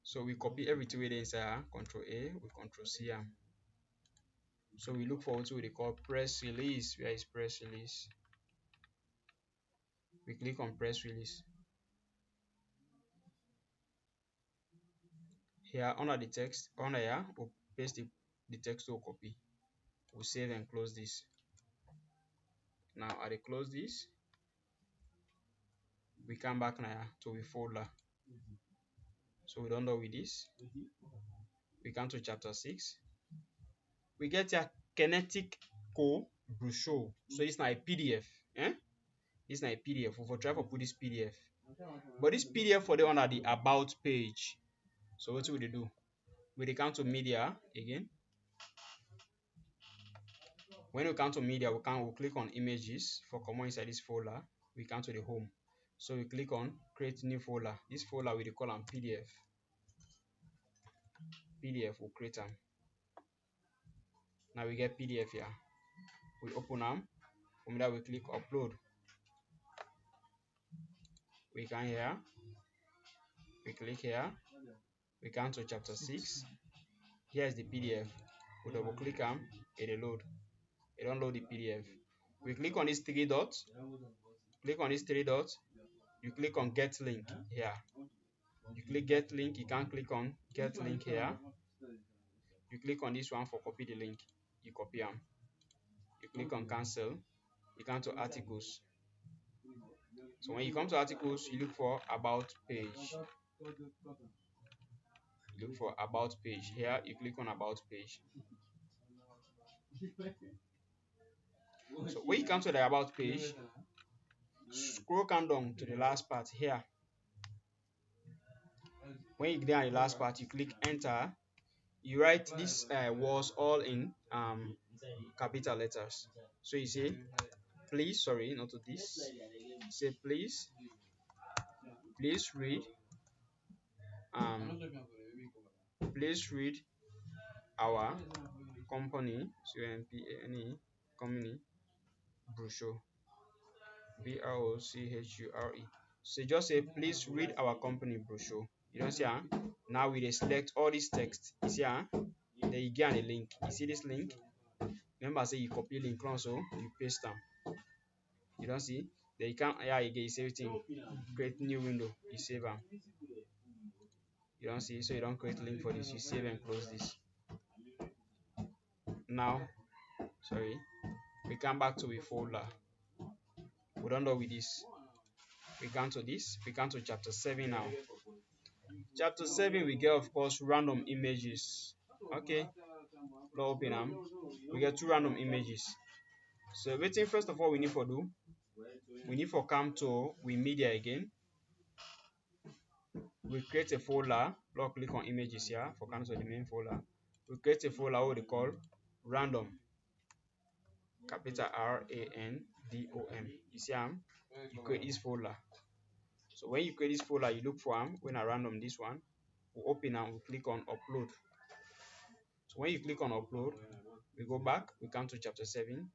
So we copy everything within inside. Control A, we control C. So we look for what we call press release. Where is press release? We click on press release. Here under the text, under here, we'll paste the text to copy. We'll save and close this. Now I close this. We come back now to the folder. So we don't know with this. We come to chapter 6. We get a kinetic co brochure. So it's not a PDF. Eh? It's not a PDF. We will try to put this PDF. But this PDF for the under the about page. So what will they do? We come to media again. When we come to media, we'll click on images for common inside this folder. We come to the home. So we click on create new folder. This folder we call on PDF. PDF will create them. Now we get PDF here. We open them. From there we click upload. We come here. We click here. We come to chapter 6. Here is the PDF. We double click them. It load. It don't load the PDF. We click on these three dots. Click on these three dots. You click on get link here. You click get link. You can click on get link here. You click on this one for copy the link. You copy them. You click on cancel. You come to articles. So when you come to articles, you look for about page. You look for about page. Here you click on about page. So when you come to the about page, scroll down to the last part here. When you get down the last part, you click enter. You write this words all in capital letters. So you say please, sorry, not to this. Say please read um please read our company, company brochure, BROCHURE. So just say please read our company brochure. You don't see now we select all this text. You see then you get a link. You see this link? Remember say you copy link also, you paste them. You don't see? Then you can again you save everything. Create new window, you save them. You don't see, so you don't create link for this, you save and close this. Now sorry, we come back to a folder. We don't know with this. We come to this, we come to chapter 7 now. Chapter 7 we get of course random images. Okay, let's open them. We get two random images. So waiting first of all we need for do, we need for come to we media again. We create a folder. Let's click on images here for come to the main folder. We create a folder what we call random. Capital RANDOM. You see you create this folder. So when you create this folder, you look for when I random this one, we open and we click on upload. So when you click on upload, we go back, we come to chapter 7,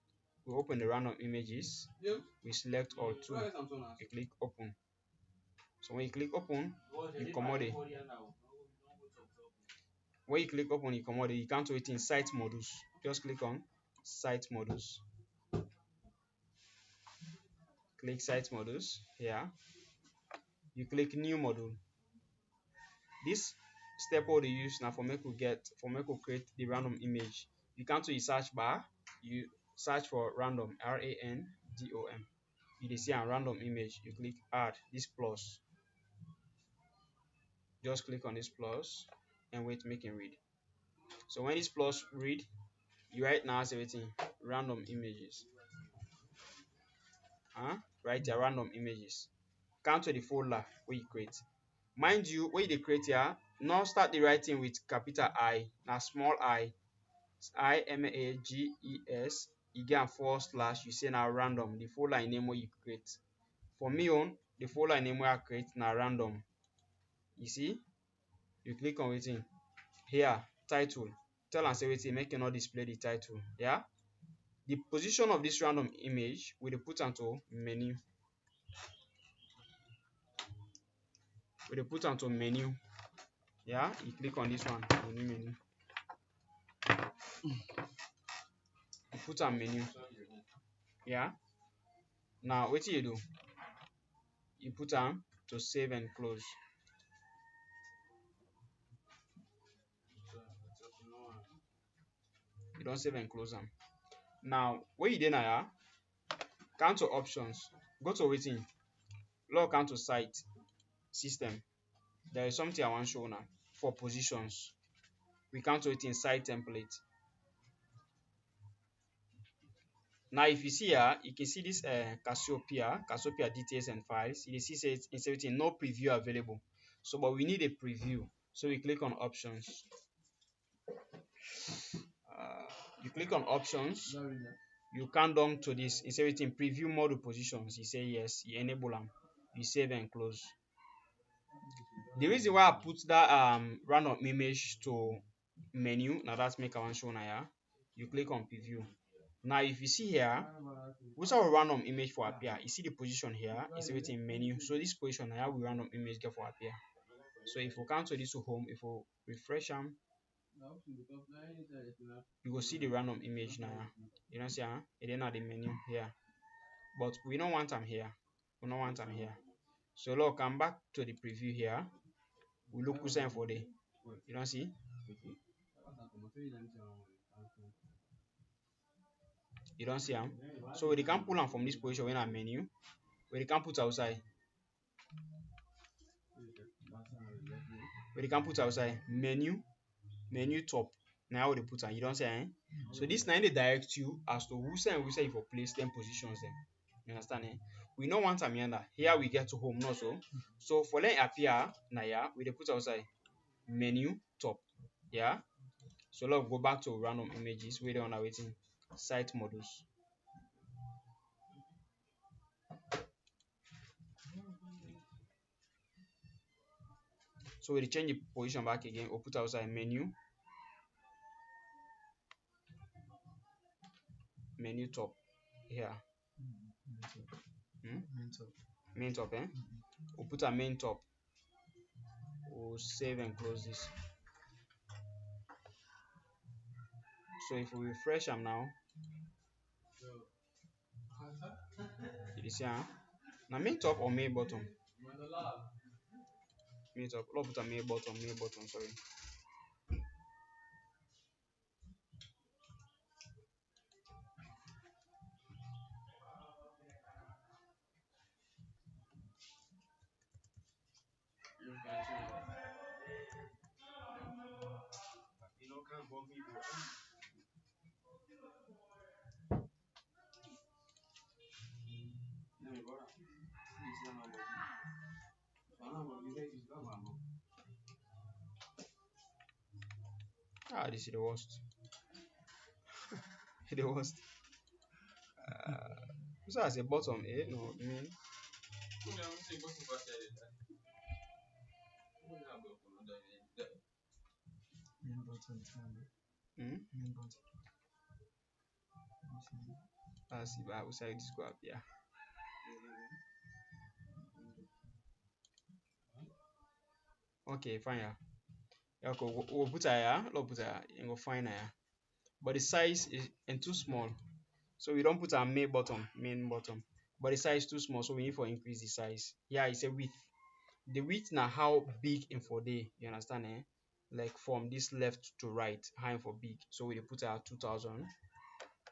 we open the random images, we select all two, we click open. So when you click open, you commode. When you click open, you commode, you come to it in site modus. Just click on site modus. Click site modus here. You click new module. This step what they use now for make we create the random image. You come to the search bar, you search for random RANDOM. You see a random image, you click add this plus. Just click on this plus and wait make it read. So when this plus read, you write now everything random images. Write your random images. Come to the folder where you create. Mind you, when you create here, not start the writing with capital I, now small I. IMAGES, you get a / you say now random, the folder name where you create. For me the folder name where I create now random. You see, you click on waiting here title. Tell us everything, make you not display the title. Yeah, The position of this random image we dey put am to menu. We dey put am to menu. Yeah, you click on this one, menu. You put am menu. Yeah. Now wetin you do? You put am to save and close. You don save and close am. Now where you dey now, yeah? Come to options. Go to wetin? Log on to site system. There is something I wan show now for positions. We come to it in site template. Now if you see here, you can see this Cassiopeia details and files. You see say it's written no preview available. So but we need a preview. So we click on options. You click on options. You come down to this. It's written preview model positions. You say yes. You enable them. You save and close. The reason why I put that random image to menu, now that's make I want show now. Yeah? You click on preview. Now if you see here, we saw a random image for appear. You see the position here, it's written menu. So this position here we random image get for appear. So if we come to this to home, if we refresh them, you will see the random image now. You don't see it then at the menu here. But we don't want them here. We don't want them here. So look, come back to the preview here. We look who's for the. You don't see? You don't see them. So we can pull them from this position in our menu. We can put outside. We can put outside menu top. Now they put on. You don't say So this now they direct you as to who say you for place them positions them. You understand? We don't want them here. Here we get to home, not so. So for them appear now yeah, we put outside menu top. Yeah. So let's go back to random images. We're on our waiting site models. So we change the position back again. We'll put outside menu top here. Main top, eh? We'll put a main top. We'll save and close this. So if we refresh them now, you see now main top or main bottom? Main top. Let's put a main bottom, sorry. This is the worst. The worst. So as a bottom, no, I mean. Let's see, but outside this go up here. Okay, fine. Yeah, okay, we'll put here. Let's put here. And go find here. But the size is too small, so we don't put our main bottom. But the size is too small, so we need to increase the size. Yeah, it's a width. The width now how big info day. You understand? Like from this left to right, how info big. So we put our 2000.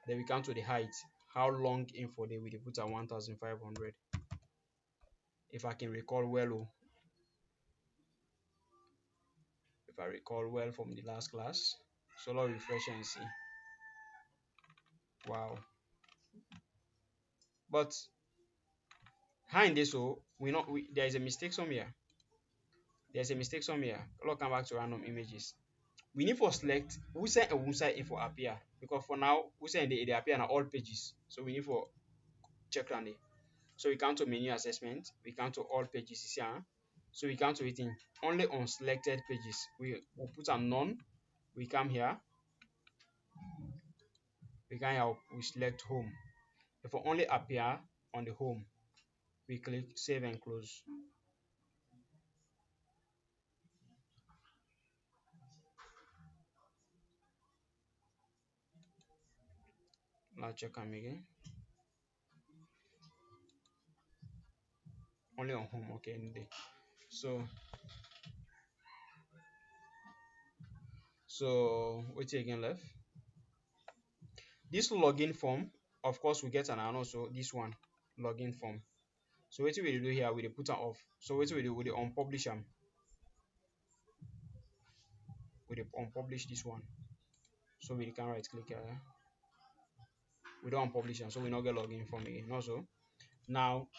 Then we come to the height. How long info day we put our 1500. If I can recall well, if I recall well from the last class. So let's refresh and see. Wow. But how in this so there is a mistake somewhere. There's a mistake somewhere. Let's come back to random images. We need to select who send and who send info appear, because for now who send they appear on all pages. So we need to check on it. So we come to menu assessment, we come to all pages here. So we come to it in only on selected pages. We will put a none. We come here. We can help, we select home. If we only appear on the home, we click save and close. Now check them again. Only on home, okay. So wait again left. This login form, of course, we get an and also this one login form. So what we do here, we put them off. So what we do, we unpublish them. We unpublish this one. So we can right click here. We don't unpublish them, so we not get login form again. Also, now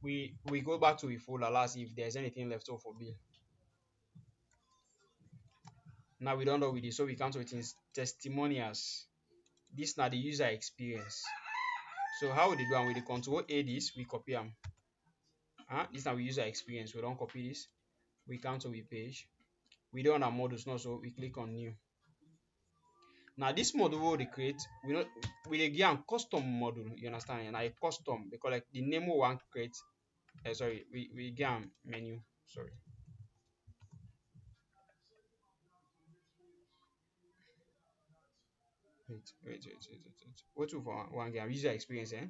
we go back to the folder. Let's see if there's anything left over for bill. Now we don't know with this, so we come to it in testimonials. This now the user experience. So how we do and with the control A this, we copy them. This now we user experience. We don't copy this. We come to the page. We don't have models now, so we click on new. Now this model we create, we give a custom model. You understand? And I custom because like the name we want create. Sorry, we give a menu. Sorry. Wait. What for one game? User experience, eh?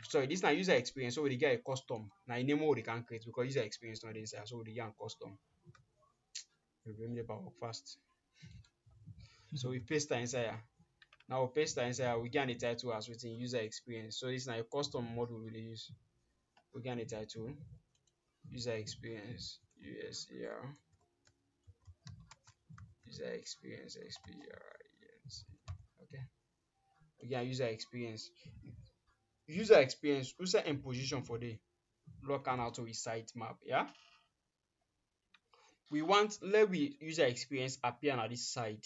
Sorry, this is not user experience, so we get a custom. Now name what they can create because user experience not inside, so we get a custom. We bring the power fast. So we paste that inside here. Now we paste that inside here, we get the title as within user experience. So this is not a custom model we use. We get the title user experience USER user experience experience. Okay. We get user experience. User experience, we set in position for the log out to a site map. Yeah. We want let we user experience appear on this side.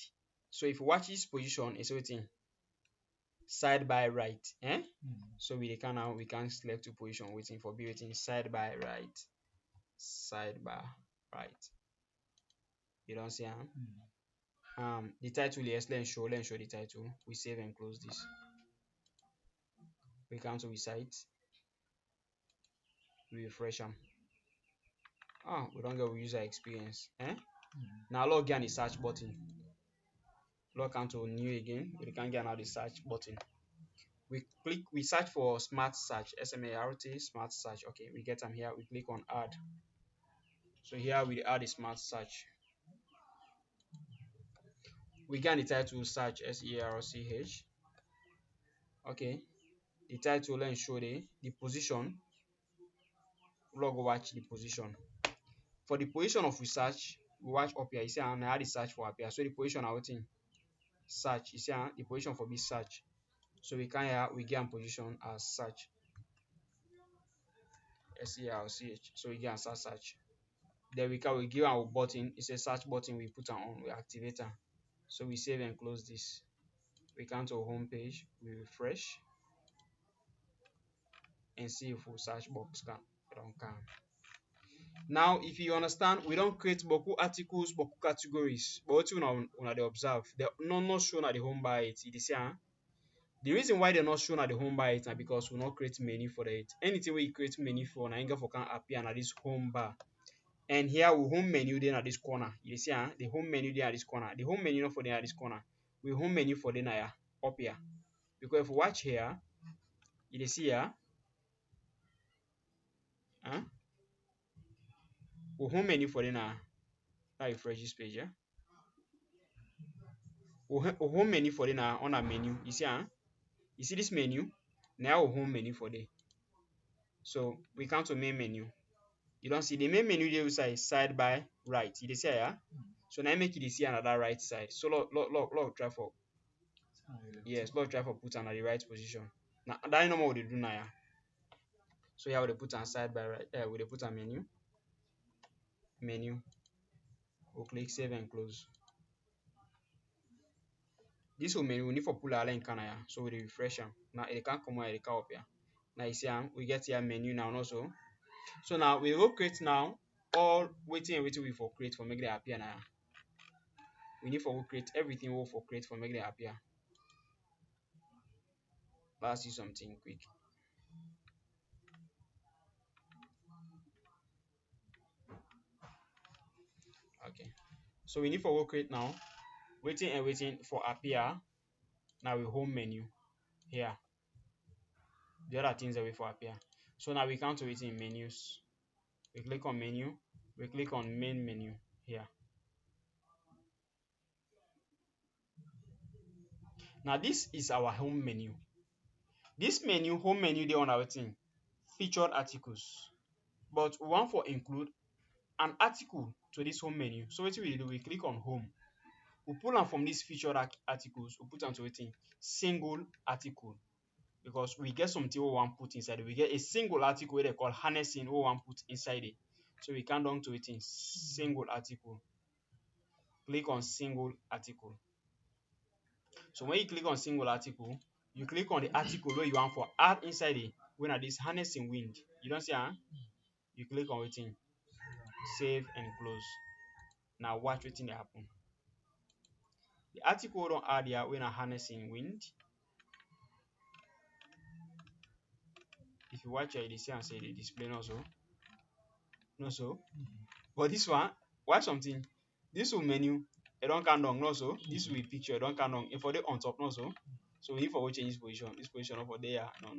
So if you watch this position, it's waiting side by right. So we can select two position waiting for be waiting side by right. Side by right. You don't see the title yes, let's show the title. We save and close this. We come to the site. We refresh them. We don't get user experience. Now log in the search button. Log on to new again. We can get another search button. We search for smart search, SMART, smart search. Okay, we get them here. We click on add. So here we add a smart search. We get the title search, SEARCH. Okay, the title then show the position. Log watch the position. For the position of research, we watch up here. You see, I had the search for up here. So the position I waiting search. You see, the position for this search. So we can here we get a position as search. SEARCH. So we get a search. Then we give our button. It's a search button. We put on. We activate it. So we save and close this. We come to home page. We refresh and see if we search box can don't come. Now, if you understand, we don't create boku articles, boku categories. But what you know, they observe, they're not shown at the home by it. The reason why they're not shown at the home by it is because we not create menu for it. Anything we create menu for, now for can appear at this home bar. And here we home menu then at this corner. You see, the home menu there at this corner. The home menu not for there at this corner. We home menu for then up here. Because if we watch here, you see here, we home menu for then now refresh this page. We home menu for then on a menu. You see this menu? Now we home menu for there. So we come to main menu. You don't see the main menu there is side by right. You see here? So now make it see another right side. So log try for yes, log try for put on the right position. Now that know what they do now. So here we put on side by right. We put on menu. We'll click save and close. This will menu we need for pull our line can so we refresh them. Now it can come out, it can up here. Now you see we get here menu now also. So now we will create now all waiting we for create for make them appear now. We need for create everything we for create for make them appear. Let's see something quick. Okay. So we need for work rate now. Waiting and waiting for appear. Now we home menu here. The other things that we for appear. So now we come to it in menus. We click on menu. We click on main menu here. Now this is our home menu. This menu, home menu, they on our thing. Featured articles. But we want for include an article to this home menu. So what we do, we click on home. We pull them from these featured articles. We put them to a thing. Single article. Because we get something we want put inside it. We get a single article where they call harnessing we want put inside it. So we can down to it in single article. Click on single article. So when you click on single article, you click on the article where you want for add inside it. When at this harnessing wind, you don't see, huh? You click on waiting, save and close. Now watch waiting happen. The article don't add here when a harnessing wind. If you watch it, you see and say the display also. No so. But this one, watch something. This will menu, it don't count down, no so. This will be picture, it don't count down. If for the on top, no so. So we need for change this position. This position over there. No.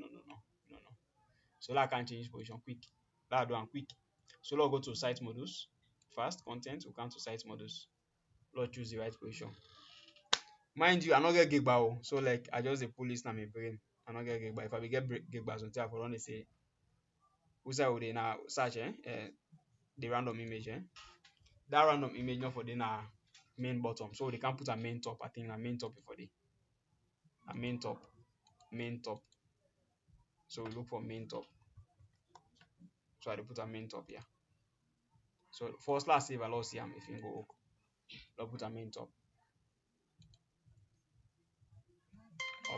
So that can change position quick. That do one quick. So let's go to site modus. First content, we come to site modus. Let's choose the right position. Mind you, I not get gig bar. So like I just a pull list na my brain. I not get gig bar. If I be get gig bar, something I for run they say who say would they now search the random image that random image not for the na main bottom. So they can put a main top. I think a main top before the a main top. So we look for main top. So I put a main top here. So first last save I lost here if you go I'll put a main top.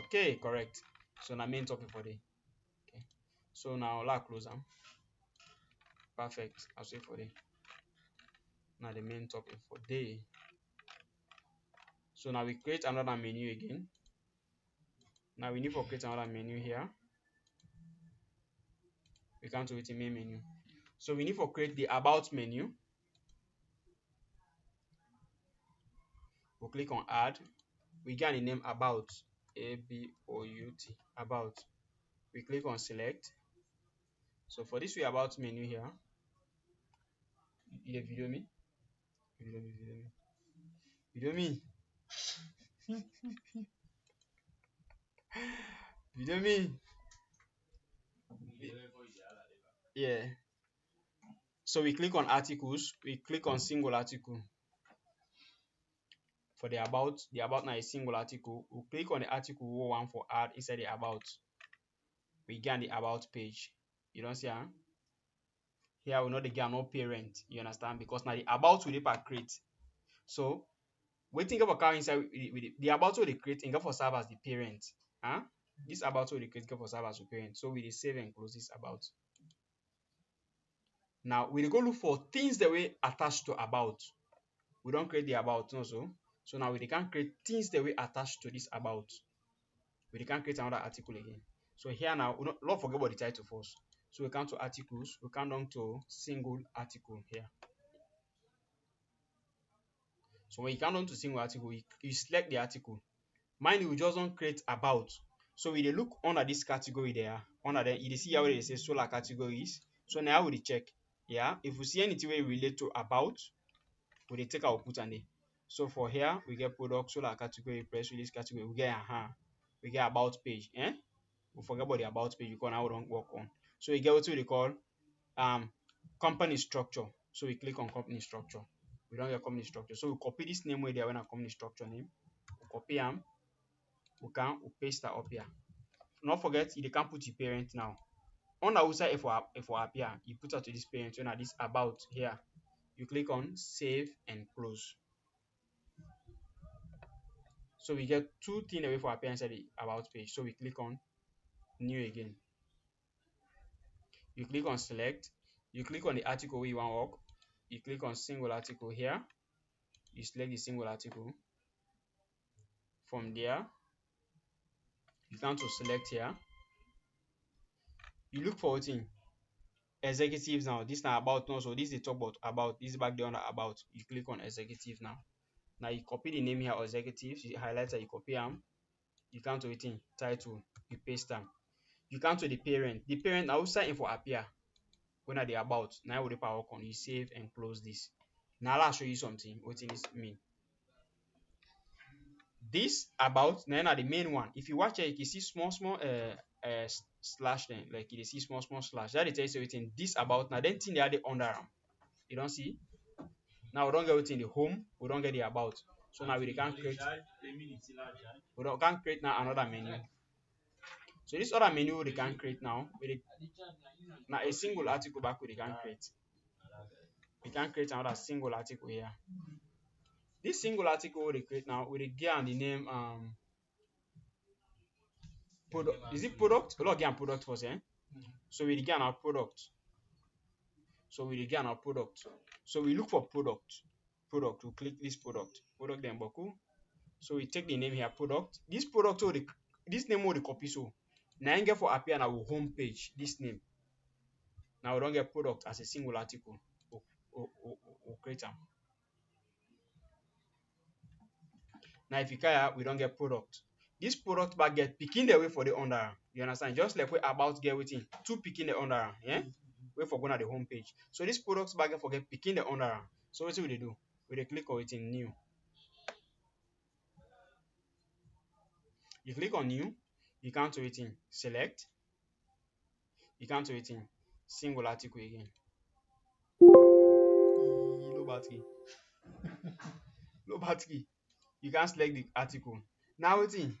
Okay, correct. So na main topic for the okay. So now let's close them. Perfect. I'll say for the now the main topic for day. So now we create another menu again. Now we need to create another menu here. We come to it in main menu. So we need to create the about menu. We'll click on add. We get the name about ABOUT about. We click on select. So for this way about menu here, you video me. Video me. Video me. Yeah. So we click on articles. We click on single article. For the about now is single article. We'll click on the article we want for add inside the about. We get the about page. You don't see, huh? Here we know the get no parent. You understand? Because now the about will create. So we think of a car inside with the about will create and go for serve as the parent. Huh? This about will create go for serve as the parent. So we save and close this about. Now we go look for things that we attach to about. We don't create the about also. So now we can create things that we attach to this about. We can create another article again. So here now, we don't forget about the title first. So we come to articles, we come down to single article here. So when you come down to single article, you select the article. Mind you, we just don't create about. So we look under this category there, under there, you see here where they say solar categories. So now we check. Yeah, if we see anything we relate to about, we take our put on there. So for here, we get product, solar category, press release category, we get we get about page. We forget about the about page because now we don't work on. So we get what we call company structure. So we click on company structure. We don't get company structure. So we copy this name where they are in a company structure name. We copy them. We paste that up here. Not forget you can put the parent now. On the outside if we appear, you put out to this parent when this about here. You click on save and close. So we get two things away for appear inside the about page. So we click on new again. You click on select. You click on the article where you want to work. You click on single article here. You select the single article. From there, You come to select here. You look for wetin executives now. This na about now, so this dey talk about this back there under about. You click on executive now. Now you copy the name here, executives. You highlight it, you copy am. You come to wetin title. You paste am. You come to the parent. The parent na outside info appear. When are they about? Now we dey power on. You save and close this. Now I'll show you something. Wetin this mean? This about now the main one. If you watch it, you can see small slash then, like you see small slash. That dey tell you everything. This about now then thing they are the under am. You don't see? Now we don't get within the home, we don't get the about. So now we can create. We don't can create now another menu. So this other menu they can create now. Now a single article back we can create. We can create another single article here. This single article we create now, we get the name product. Is it product? We'll get product first, eh? So we get our product. So we get our product. So we look for product. Product. We click this product. Product then boku. So we take the name here, product. This product, so this name will the copy. So now you get for appear on our home page. This name. Now we don't get product as a single article. We'll create them. Now if you care, we don't get product. This product bag get picking the way for the under. You understand? Just like we about get waiting. Two picking the under. Yeah? Wait for going to the home page. So this product bag for get picking the under. So what do we do? We click on it in new. You click on new, you come to it in select, you come to it in single article again. Low battery. Low battery. You can select the article. Now what thing?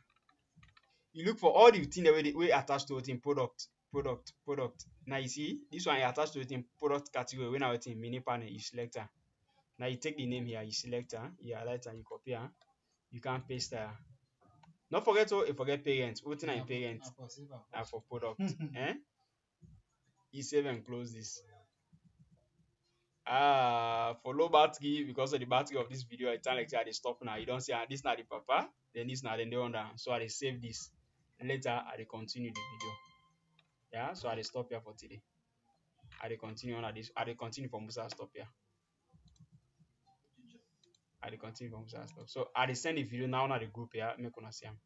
You look for all the thing that we attached to it in product. Now you see this one you attached to it in product category. When I in mini panel, you select her. Now you take the name here, you select her, you highlight her, you copy her, you can paste her. Not forget to forget parents. What in parents and for product. Eh? You save and close this. For low battery, because of the battery of this video, it's like I stop now. You don't see this not the papa, then this not the under. So I save this. And later I continue the video. Yeah, so I stop here for today. I continue on this. I continue from Musa stop here. I continue from Musa stop. So I send the video now on the group here. Make una see them.